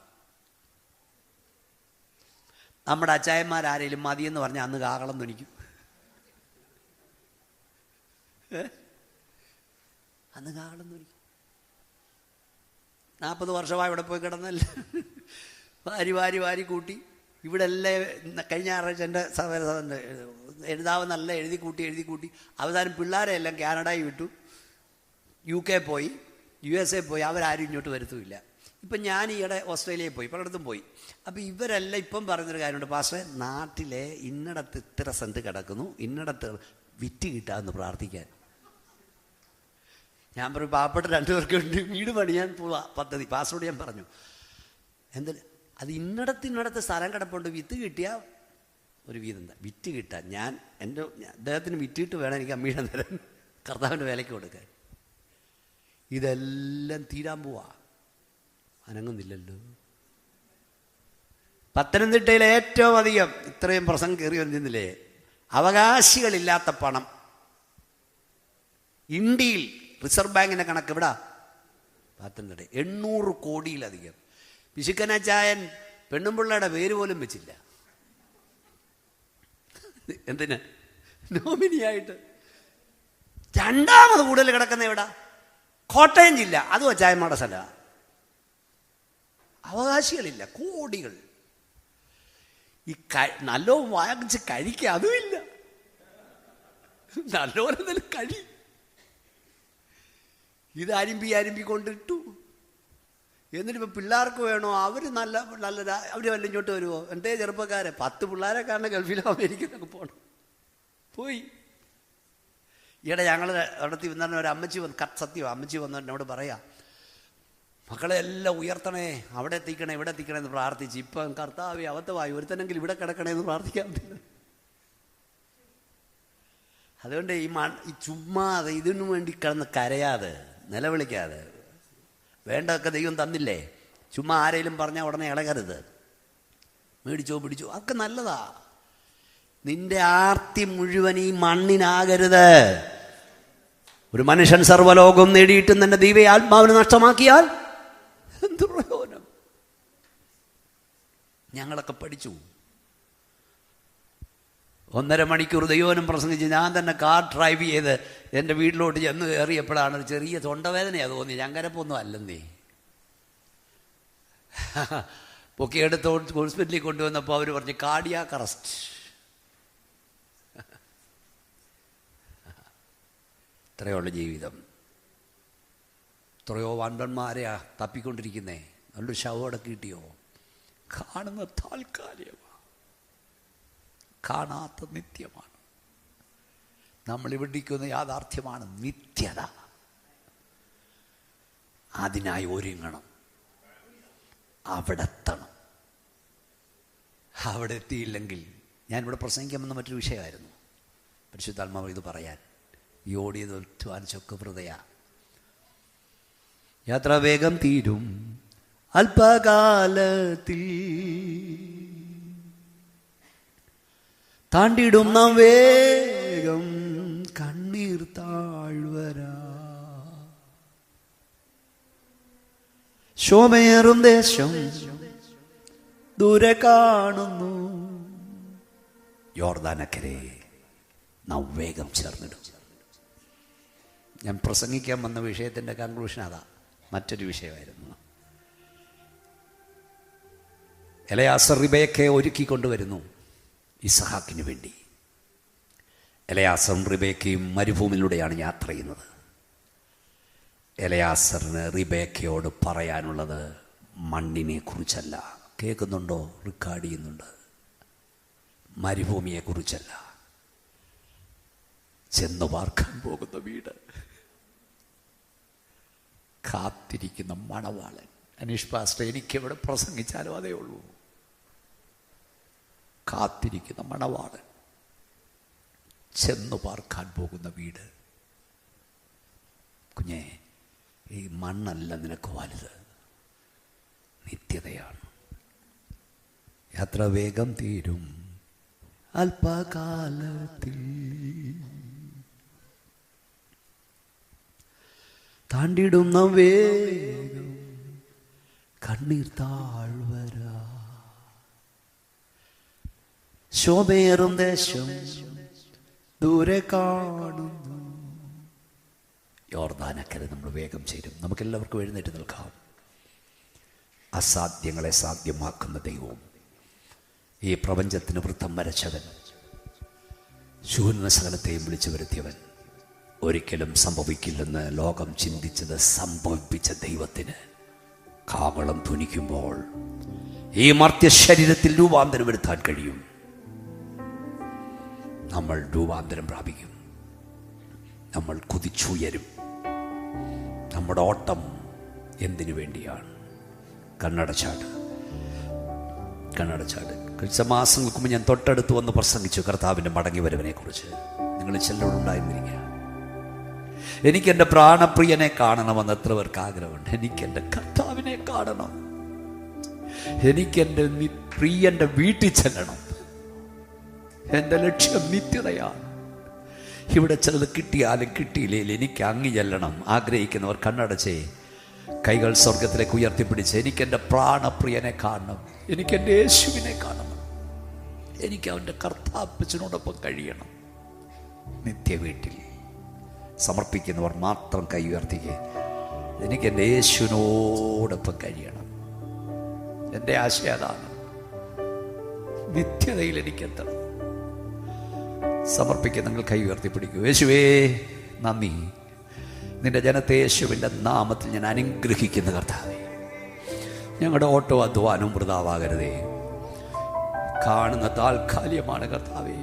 നമ്മുടെ അച്ചായന്മാരാരേലും മതിയെന്ന് പറഞ്ഞാൽ അന്ന് കാകളം തുനിക്കും. അന്ന് കാകളം തുനിക്കും. 40 വർഷമായി ഇവിടെ പോയി കിടന്നല്ലേ, വാരി വാരി വാരി കൂട്ടി. ഇവിടെ എല്ലാം കഴിഞ്ഞ ഞായറാഴ്ച എൻ്റെ സഹോദരൻ്റെ എഴുതാവുന്നല്ല എഴുതി കൂട്ടി അവസാനം പിള്ളേരെ എല്ലാം കാനഡയിൽ വിട്ടു, UK പോയി, USA പോയി. അവരാരും ഇങ്ങോട്ട് വരുത്തുമില്ല. ഇപ്പം ഞാൻ ഈയിടെ ഓസ്ട്രേലിയയിൽ പോയി, പലയിടത്തും പോയി. അപ്പോൾ ഇവരെല്ലാം ഇപ്പം പറഞ്ഞൊരു കാര്യമുണ്ട്, പാസ്റ്ററെ നാട്ടിലെ ഇന്നിടത്ത് ഇത്ര സെൻറ്റ് കിടക്കുന്നു, ഇന്നിടത്ത് വിറ്റ് കിട്ടാമെന്ന് പ്രാർത്ഥിക്കാൻ. ഞാൻ പറഞ്ഞു പാവപ്പെട്ട 2 പേർക്ക് വേണ്ടി വീട് പണിയാൻ പോവാ പദ്ധതി. പാസ്റ്ററോട് ഞാൻ പറഞ്ഞു, എന്താ അത് ഇന്നിടത്ത് സ്ഥലം കിടപ്പുണ്ട്, വിത്ത് കിട്ടിയാൽ ഒരു വീതം എന്താ വിറ്റ് കിട്ടാൻ. ഞാൻ അദ്ദേഹത്തിന് വിറ്റിട്ട് വേണം എനിക്ക് അമ്മീടെ തരാൻ, കർത്താവിൻ്റെ വിലയ്ക്ക് കൊടുക്കാൻ. ഇതെല്ലാം തീരാൻ പോവാ, അനങ്ങുന്നില്ലല്ലോ. പത്തനംതിട്ടയിൽ ഏറ്റവും അധികം ഇത്രയും പ്രസംഗം കയറി വന്നിരുന്നില്ലേ, അവകാശികളില്ലാത്ത പണം. ഇന്ത്യയിൽ റിസർവ് ബാങ്കിൻ്റെ കണക്ക് ഇവിടെ പത്തനംതിട്ട 800 കോടിയിലധികം. പിശുക്കനച്ചായൻ പെണ്ണുമ്പിള്ളയുടെ പേര് പോലും വെച്ചില്ല. എന്തിന്? നോമിനിയായിട്ട്. 2ാമത് കൂടുതൽ കിടക്കുന്ന എവിടെ? കോട്ടയം ജില്ല. അതും അച്ചായന്മാരുടെ സ്ഥലമാണ്. അവകാശികളില്ല, കോടികൾ. ഈ നല്ലോ വാങ്ങിച്ച് കഴിക്കുക അതുമില്ല. നല്ലോണം കഴി. ഇത് അരിമ്പി കൊണ്ടിട്ടു. എന്നിട്ടിപ്പോൾ പിള്ളേർക്ക് വേണോ, അവർ നല്ല അവർ വല്ല ഇങ്ങോട്ട് വരുമോ? എൻ്റെ ചെറുപ്പക്കാരെ 10 പിള്ളേരെ കാരണം ഗൾഫിലോ അമേരിക്കയിലൊക്കെ പോകണം. പോയി ഈയിടെ ഞങ്ങൾ അവിടത്തി വന്ന ഒരു അമ്മച്ചി സത്യം അമ്മച്ചി വന്ന് എന്നോട് പറയാം, മക്കളെ എല്ലാം ഉയർത്തണേ, അവിടെ എത്തിക്കണേ ഇവിടെ എത്തിക്കണേ എന്ന് പ്രാർത്ഥിച്ച്. ഇപ്പം കർത്താവേ അബദ്ധമായി, ഒരുത്തനെങ്കിൽ ഇവിടെ കിടക്കണേ എന്ന് പ്രാർത്ഥിക്കാൻ പറ്റില്ല. അതുകൊണ്ട് ഈ ചുമ്മാതെ ഇതിനു വേണ്ടി കിടന്ന് കരയാതെ നിലവിളിക്കാതെ, വേണ്ടതൊക്കെ ദൈവം തന്നില്ലേ, ചുമ്മാ ആരെങ്കിലും പറഞ്ഞാൽ ഉടനെ ഇളകരുത്. മേടിച്ചോ പിടിച്ചോ അതൊക്കെ നല്ലതാ. നിന്റെ ആർത്തി മുഴുവൻ ഈ മണ്ണിനാകരുത്. ഒരു മനുഷ്യൻ സർവ്വലോകം നേടിയിട്ടും നിന്റെ ദൈവ ആത്മാവിനെ നഷ്ടമാക്കിയാൽ എന്ത് പ്രയോജനം? ഞങ്ങളൊക്കെ പഠിച്ചു. 1.5 മണിക്കൂർ ദൈവനം പ്രസംഗിച്ച് ഞാൻ തന്നെ കാർ ഡ്രൈവ് ചെയ്ത് എൻ്റെ വീട്ടിലോട്ട് ചെന്ന് കയറിയപ്പോഴാണ് ഒരു ചെറിയ തൊണ്ടവേദനയാണ് തോന്നി. ഞങ്ങരപ്പൊന്നും അല്ലെന്നേ. പൊക്കിയെടുത്ത് ഹോസ്പിറ്റലിൽ കൊണ്ടുവന്നപ്പോൾ അവർ പറഞ്ഞു കാർഡിയാക് അറസ്റ്റ്. ഇത്രയുള്ള ജീവിതം. എത്രയോ വൻപന്മാരെയാ തപ്പിക്കൊണ്ടിരിക്കുന്നേ. നല്ലൊരു ശവോടെ കിട്ടിയോ? കാണുന്ന താൽക്കാലികമാണ്, കാണാത്ത നിത്യമാണ്. നമ്മളിവിടിക്കുന്ന യാഥാർത്ഥ്യമാണ് നിത്യത. അതിനായി ഒരുങ്ങണം, അവിടെ എത്തണം. അവിടെ എത്തിയില്ലെങ്കിൽ, ഞാനിവിടെ പ്രസംഗിക്കാമെന്ന മറ്റൊരു വിഷയമായിരുന്നു. പരിശുദ്ധാത്മാവ് ഇത് പറയാൻ ഈ ഓടിയത് അധ്വാനിച്ചൊക്കെ ഹൃദയ യാത്ര വേഗം തീരും അല്പകാലത്തിൽ, താണ്ടിടും നാം വേഗം കണ്ണീർ താഴ്വര, ശോഭയേറും ദേശം ദൂരെ കാണുന്നു, യോർദാനക്കരെ നാം വേഗം ചേർന്നിടും. ഞാൻ പ്രസംഗിക്കാൻ വന്ന വിഷയത്തിൻ്റെ കൺക്ലൂഷൻ അതാ, മറ്റൊരു വിഷയമായിരുന്നു. എലയാസർ റിബേക്കയെ ഒരുക്കിക്കൊണ്ടുവരുന്നു ഇസഹാക്കിന് വേണ്ടി. എലയാസറും റിബേക്കയും മരുഭൂമിയിലൂടെയാണ് യാത്ര ചെയ്യുന്നത്. എലയാസറിന് റിബേക്കയോട് പറയാനുള്ളത് മണ്ണിനെ കുറിച്ചല്ല, കേൾക്കുന്നുണ്ടോ? റെക്കോർഡ് ചെയ്യുന്നുണ്ട്. മരുഭൂമിയെക്കുറിച്ചല്ല, ചെന്നു പാർക്കാൻ പോകുന്ന വീട്, കാത്തിരിക്കുന്ന മണവാളൻ. അനീഷ് പാസ്റ്റർ എനിക്കെവിടെ പ്രസംഗിച്ചാലും അതേ ഉള്ളൂ. കാത്തിരിക്കുന്ന മണവാളൻ, ചെന്നു പാർക്കാൻ പോകുന്ന വീട്. കുഞ്ഞേ, ഈ മണ്ണല്ല നിനക്ക് വലുത്, നിത്യതയാണ്. യാത്ര വേഗം തീരും അല്പകാലത്തിൽ, താണ്ടിടുന്ന വേഗം കണ്ണീർ താഴ്വര, ശോഭേറും ദേശം ദൂരെ കാണുന്നു. യോർദാനക്കരെ നമ്മൾ വേഗം ചേരും. നമുക്കെല്ലാവർക്കും എഴുന്നേറ്റ് നിൽക്കാം. അസാധ്യങ്ങളെ സാധ്യമാക്കുന്ന ദൈവവും ഈ പ്രപഞ്ചത്തിന് വൃത്തം വരച്ചവൻ, ശൂന്യ സകലത്തെയും വിളിച്ചു വരുത്തിയവൻ, ഒരിക്കലും സംഭവിക്കില്ലെന്ന് ലോകം ചിന്തിച്ചത് സംഭവിപ്പിച്ച ദൈവത്തിന് കാവളം ധ്വനിക്കുമ്പോൾ ഈ മർത്യ ശരീരത്തിൽ രൂപാന്തരം വരുത്താൻ കഴിയും. നമ്മൾ രൂപാന്തരം പ്രാപിക്കും. നമ്മൾ കുതിച്ചുയരും. നമ്മുടെ ഓട്ടം എന്തിനു വേണ്ടിയാണ്? കണ്ണടച്ചാട്. കഴിഞ്ഞ മാസങ്ങൾക്ക് മുമ്പ് ഞാൻ തൊട്ടടുത്ത് വന്ന് പ്രസംഗിച്ചു കർത്താവിൻ്റെ മടങ്ങി വരവിനെ കുറിച്ച്. നിങ്ങൾ ചിലരോടുണ്ടായിരുന്നിരിക്കുക. എനിക്കെൻ്റെ പ്രാണപ്രിയനെ കാണണമെന്ന് എത്ര പേർക്ക് ആഗ്രഹമുണ്ട്? എനിക്കെൻ്റെ കർത്താവിനെ കാണണം. എനിക്കെൻ്റെ പ്രിയൻ്റെ വീട്ടിൽ ചെല്ലണം. എൻ്റെ ലക്ഷ്യം നിത്യതയാണ്. ഇവിടെ ചിലത് കിട്ടിയാലും കിട്ടിയില്ലേലും എനിക്ക് അങ്ങ് ചെല്ലണം. ആഗ്രഹിക്കുന്നവർ കണ്ണടച്ചേ, കൈകൾ സ്വർഗത്തിലേക്ക് ഉയർത്തിപ്പിടിച്ച്, എനിക്കെൻ്റെ പ്രാണപ്രിയനെ കാണണം, എനിക്കെൻ്റെ യേശുവിനെ കാണണം, എനിക്ക് അവൻ്റെ കർത്താപ്പച്ചനോടൊപ്പം കഴിയണം. നിത്യ വീട്ടിൽ സമർപ്പിക്കുന്നവർ മാത്രം കൈ ഉയർത്തിക്കുക. എനിക്കെൻ്റെ യേശുവിനോടൊപ്പം കഴിയണം. എൻ്റെ ആശയം അതാണ്. നിത്യതയിൽ എനിക്കെത്തണം. സമർപ്പിക്കുക. നിങ്ങൾ കൈ ഉയർത്തിപ്പിടിക്കൂ. യേശുവേ നന്ദി. നിന്റെ ജനത്തെ യേശുവിൻ്റെ നാമത്തിൽ ഞാൻ അനുഗ്രഹിക്കുന്ന കർത്താവേ, ഞങ്ങളുടെ ഓട്ടോ അധ്വാനവും വൃഥാവാകരുതേ. കാണുന്ന താൽക്കാലികമാണ് കർത്താവേ,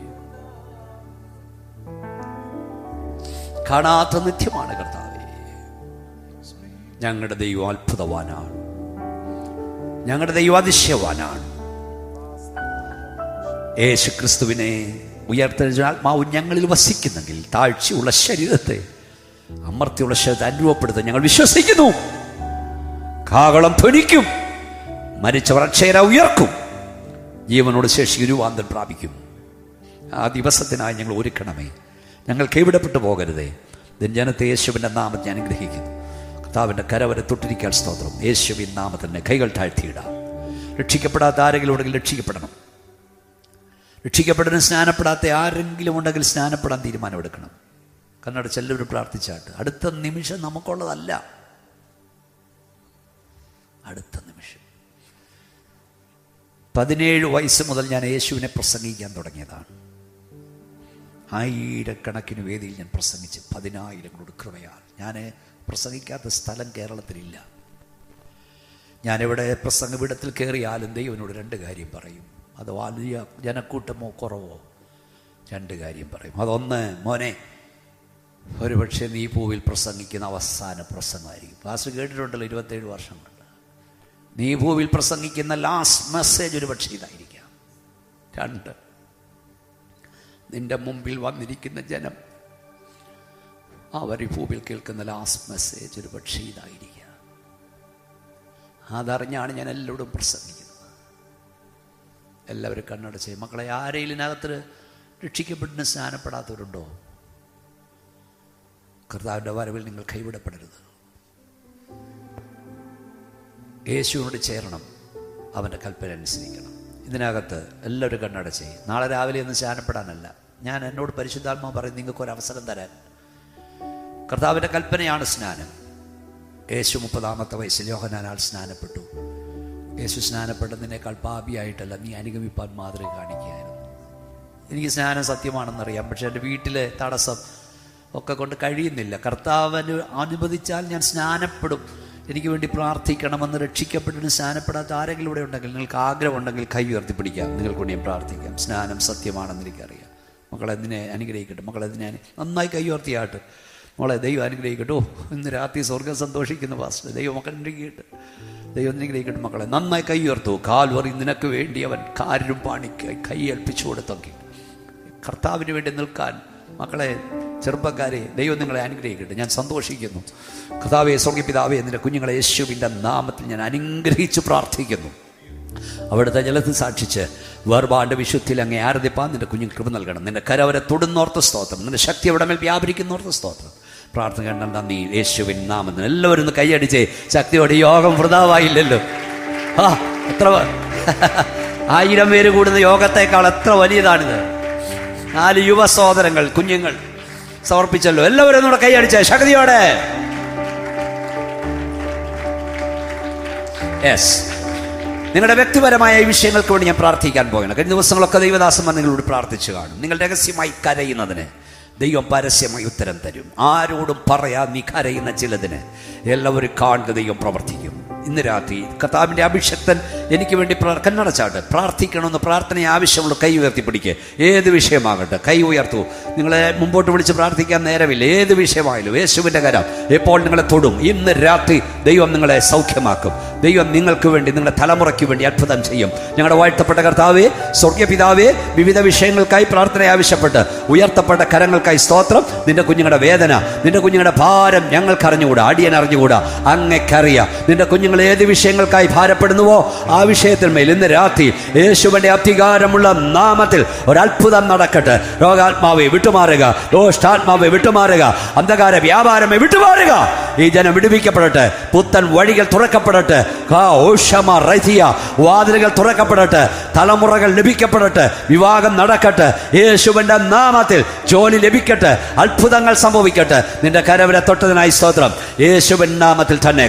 കാണാത്ത നിത്യമാണ് കർത്താവേ. ഞങ്ങളുടെ ദൈവം അത്ഭുതവാനാണ്. ഞങ്ങളുടെ ദൈവം അതിശയവാനാണ്. യേശു ക്രിസ്തുവിനെ ഉയർത്തെഴുന്ന ആത്മാവ് ഞങ്ങളിൽ വസിക്കുന്നെങ്കിൽ താഴ്ചയുള്ള ശരീരത്തെ അമർത്തിയുള്ള ശരീരത്തെ അനുഭവപ്പെടുത്താൻ ഞങ്ങൾ വിശ്വസിക്കുന്നു. കാഹളം ധ്വനിക്കും, മരിച്ചവർ അക്ഷയര ഉയർക്കും, ജീവനോട് ശേഷി രൂപാന്തരം പ്രാപിക്കും. ആ ദിവസത്തിനായി ഞങ്ങൾ ഒരുക്കണമേ. ഞങ്ങൾ കൈവിടപ്പെട്ടു പോകരുതേ. ജനത്തെ യേശുവിൻ്റെ നാമത്തെ ഞാൻ അനുഗ്രഹിക്കുന്നു. കർത്താവിൻ്റെ കരവരെ തൊട്ടിരിക്കാൻ സ്തോത്രം. യേശുവിൻ നാമത്തിൽ കൈകൾ താഴ്ത്തിയിടാം. രക്ഷിക്കപ്പെടാത്ത ആരെങ്കിലും ഉണ്ടെങ്കിൽ രക്ഷിക്കപ്പെടണം. രക്ഷിക്കപ്പെടുന്ന സ്നാനപ്പെടാത്ത ആരെങ്കിലും ഉണ്ടെങ്കിൽ സ്നാനപ്പെടാൻ തീരുമാനമെടുക്കണം. കണ്ണടച്ച് എല്ലാവരും പ്രാർത്ഥിച്ചാട്ട്. അടുത്ത നിമിഷം നമുക്കുള്ളതല്ല. അടുത്ത നിമിഷം 17 വയസ്സ് മുതൽ ഞാൻ യേശുവിനെ പ്രസംഗിക്കാൻ തുടങ്ങിയതാണ്. ആയിരക്കണക്കിന് വേദിയിൽ ഞാൻ പ്രസംഗിച്ച് 10,000 കൃപയാൽ. ഞാൻ പ്രസംഗിക്കാത്ത സ്ഥലം കേരളത്തിലില്ല. ഞാനിവിടെ പ്രസംഗപീഠത്തിൽ കയറിയാലും ദൈവനോട് 2 കാര്യം പറയും. അത് വലിയ ജനക്കൂട്ടമോ കുറവോ 2 കാര്യം പറയും. അതൊന്ന്, മോനെ, ഒരുപക്ഷെ നീ ഭൂവിൽ പ്രസംഗിക്കുന്ന അവസാന പ്രസംഗമായിരിക്കും. പാസ്റ്റർ കേട്ടിട്ടുണ്ടല്ലോ 27 വർഷം കൊണ്ട്. നീ ഭൂവിൽ പ്രസംഗിക്കുന്ന ലാസ്റ്റ് മെസ്സേജ് ഒരുപക്ഷെ ഇതായിരിക്കാം. 2, നിന്റെ മുമ്പിൽ വന്നിരിക്കുന്ന ജനം അവർ ഈ ഭൂവിൽ കേൾക്കുന്ന ലാസ്റ്റ് മെസ്സേജ് ഒരുപക്ഷെ ഇതായിരിക്കാം. അതറിഞ്ഞാണ് ഞാൻ എല്ലാവരോടും പ്രസംഗിക്കുന്നത്. എല്ലാവരും കണ്ണടച്ച്. മക്കളെ, ആരെങ്കിലും ഇതിനകത്ത് രക്ഷിക്കപ്പെട്ടിന് സ്നാനപ്പെടാത്തവരുണ്ടോ? കർത്താവിൻ്റെ വരവിൽ നിങ്ങൾ കൈവിടപ്പെടരുത്. യേശുവിനോട് ചേരണം, അവൻ്റെ കൽപ്പന അനുസരിക്കണം. ഇതിനകത്ത് എല്ലാവരും കണ്ണടച്ച്. നാളെ രാവിലെ ഒന്നും സ്നാനപ്പെടാനല്ല. ഞാൻ എന്നോട് പരിശുദ്ധാത്മാവ് പറയും നിങ്ങൾക്കൊരവസരം തരാൻ. കർത്താവിൻ്റെ കൽപ്പനയാണ് സ്നാനം. യേശു 30-ാമത്തെ വയസ്സിൽ യോഹന്നാനാൽ സ്നാനപ്പെട്ടു. യേശു സ്നാനപ്പെടുന്നതിനേക്കാൾ പാപിയായിട്ടല്ല, നീ അനുഗമിപ്പാൻ മാതൃക കാണിക്കുകയായിരുന്നു. എനിക്ക് സ്നാനം സത്യമാണെന്നറിയാം, പക്ഷെ എൻ്റെ വീട്ടിലെ തടസ്സം ഒക്കെ കൊണ്ട് കഴിയുന്നില്ല. കർത്താവിന് അനുവദിച്ചാൽ ഞാൻ സ്നാനപ്പെടും എനിക്ക് വേണ്ടി പ്രാർത്ഥിക്കണമെന്ന് രക്ഷിക്കപ്പെട്ടിട്ട് സ്നാനപ്പെടാത്ത ആരെങ്കിലും ഇവിടെ ഉണ്ടെങ്കിൽ, നിങ്ങൾക്ക് ആഗ്രഹമുണ്ടെങ്കിൽ കൈ ഉയർത്തി പിടിക്കാം. നിങ്ങൾക്ക് വേണ്ടി പ്രാർത്ഥിക്കാം. സ്നാനം സത്യമാണെന്ന് എനിക്കറിയാം. മക്കളെ ഇതിനെ അനുഗ്രഹിക്കട്ടെ. മക്കളെ ഇതിനെ നന്നായി കൈ ഉയർത്തിയാട്ട്. മോളെ ദൈവം അനുഗ്രഹിക്കട്ടോ. ഇന്ന് രാത്രി സ്വർഗ്ഗം സന്തോഷിക്കുന്ന പാസ്റ്റർ, ദൈവം മക്കൾ അനുഗ്രഹിക്കട്ടെ. ദൈവം അനുഗ്രഹിക്കട്ടെ. മക്കളെ നന്നായി കൈ ഉയർത്തു. കാൽവറി നിനക്ക് വേണ്ടി അവൻ കാര്യം പാണിക്കായി കൈ ഏൽപ്പിച്ചു കൊടുത്തൊക്കെ കർത്താവിന് വേണ്ടി നിൽക്കാൻ. മക്കളെ ചെറുപ്പക്കാരെ, ദൈവം നിങ്ങളെ അനുഗ്രഹിക്കട്ടെ. ഞാൻ സന്തോഷിക്കുന്നു. കർത്താവേ, സ്വർഗ്ഗപിതാവേ, നിന്റെ കുഞ്ഞുങ്ങളെ യേശുവിൻ്റെ നാമത്തിൽ ഞാൻ അനുഗ്രഹിച്ച് പ്രാർത്ഥിക്കുന്നു. അവിടുത്തെ ജലത്തിൽ സാക്ഷിച്ച് വേർപാട് വിശുദ്ധിയിൽ അങ്ങേ ആരാധിപ്പാൻ നിന്റെ കുഞ്ഞുങ്ങൾ കൃപ നൽകണം. നിന്റെ കരവരെ തൊടുന്നോർത്ത് സ്തോത്രം. നിന്റെ ശക്തി അവിടെ മേൽ വ്യാപരിക്കുന്നോർത്ത് സ്തോത്രം. പ്രാർത്ഥന കണ്ട നന്ദി യേശുവിൻ നാമത്തിൽ. എല്ലാവരും ഒന്ന് കൈയടിച്ചേ. ശക്തിയോടെ യോഗം വൃതാവായില്ലല്ലോ. എത്ര 1000 പേര് കൂടുന്ന യോഗത്തേക്കാൾ എത്ര വലിയതാണിത്. 4 യുവ സഹോദരങ്ങൾ, കുഞ്ഞുങ്ങൾ സമർപ്പിച്ചല്ലോ. എല്ലാവരും ഒന്നുകൂടെ കൈയടിച്ചേ ശക്തിയോടെ. യെസ്, നിങ്ങളുടെ വ്യക്തിപരമായ ഈ വിഷയങ്ങൾക്ക് വേണ്ടി ഞാൻ പ്രാർത്ഥിക്കാൻ പോകണം. കഴിഞ്ഞ ദിവസങ്ങളൊക്കെ ദൈവദാസന്മാർ നിങ്ങളോട് പ്രാർത്ഥിച്ചു കാണും. നിങ്ങൾ രഹസ്യമായി കരയുന്നതിന് ദൈവം പരസ്യമായി ഉത്തരം തരും. ആരോടും പറയാ നീ കരയുന്ന ചിലതിന് എല്ലാവരും കാണുക, ദൈവം പ്രവർത്തിക്കും. ഇന്ന് രാത്രി കർത്താവിൻ്റെ അഭിഷക്തൻ എനിക്ക് വേണ്ടി കണ്ണടച്ചാട്ട് പ്രാർത്ഥിക്കണമെന്ന് പ്രാർത്ഥനയെ ആവശ്യമുള്ള കൈ ഉയർത്തിപ്പിടിക്കുക. ഏത് വിഷയമാകട്ടെ കൈ ഉയർത്തു. നിങ്ങളെ മുമ്പോട്ട് വിളിച്ച് പ്രാർത്ഥിക്കാൻ നേരമില്ല. ഏത് വിഷയമായാലും യേശുവിൻ്റെ കരം എപ്പോൾ നിങ്ങളെ തൊടും. ഇന്ന് രാത്രി ദൈവം നിങ്ങളെ സൗഖ്യമാക്കും. ദൈവം നിങ്ങൾക്ക് വേണ്ടി, നിങ്ങളുടെ തലമുറയ്ക്ക് വേണ്ടി അത്ഭുതം ചെയ്യും. ഞങ്ങളുടെ വാഴ്ത്തപ്പെട്ട കർത്താവേ, സ്വർഗ്ഗപിതാവേ, വിവിധ വിഷയങ്ങൾക്കായി പ്രാർത്ഥന ആവശ്യപ്പെട്ട് ഉയർത്തപ്പെട്ട കരങ്ങൾക്കായി സ്തോത്രം. നിന്റെ കുഞ്ഞുങ്ങളുടെ വേദന, നിന്റെ കുഞ്ഞുങ്ങളുടെ ഭാരം ഞങ്ങൾക്ക് അറിഞ്ഞുകൂടാ, അടിയൻ അറിഞ്ഞുകൂടാ, അങ്ങേക്കറിയാം. നിന്റെ കുഞ്ഞുങ്ങൾ ഏത് വിഷയങ്ങൾക്കായി ഭാരപ്പെടുന്നുവോ ആ വിഷയത്തിന്മേൽ ഇന്ന് രാത്രി യേശുവിന്റെ അധികാരമുള്ള നാമത്തിൽ ഒരത്ഭുതം നടക്കട്ടെ. രോഗാത്മാവെ വിട്ടുമാറുക, ദോഷ്ടാത്മാവെ വിട്ടുമാറുക, അന്ധകാര വ്യാപാരമേ വിട്ടുമാറുക. ഈ ജനം വിടുവിക്കപ്പെടട്ടെ. പുത്തൻ വഴികൾ തുറക്കപ്പെടട്ടെ. വാതിലുകൾ തുറക്കപ്പെടട്ടെ. തലമുറകൾ ലഭിക്കപ്പെടട്ടെ. വിവാഹം നടക്കട്ടെ. യേശുവിന്റെ നാമത്തിൽ ജോലി ലഭിക്കട്ടെ. അത്ഭുതങ്ങൾ സംഭവിക്കട്ടെ. നിന്റെ കരവരെ തൊട്ടതിനായി സ്തോത്രം. യേശുവിൻ നാമത്തിൽ തന്നെ.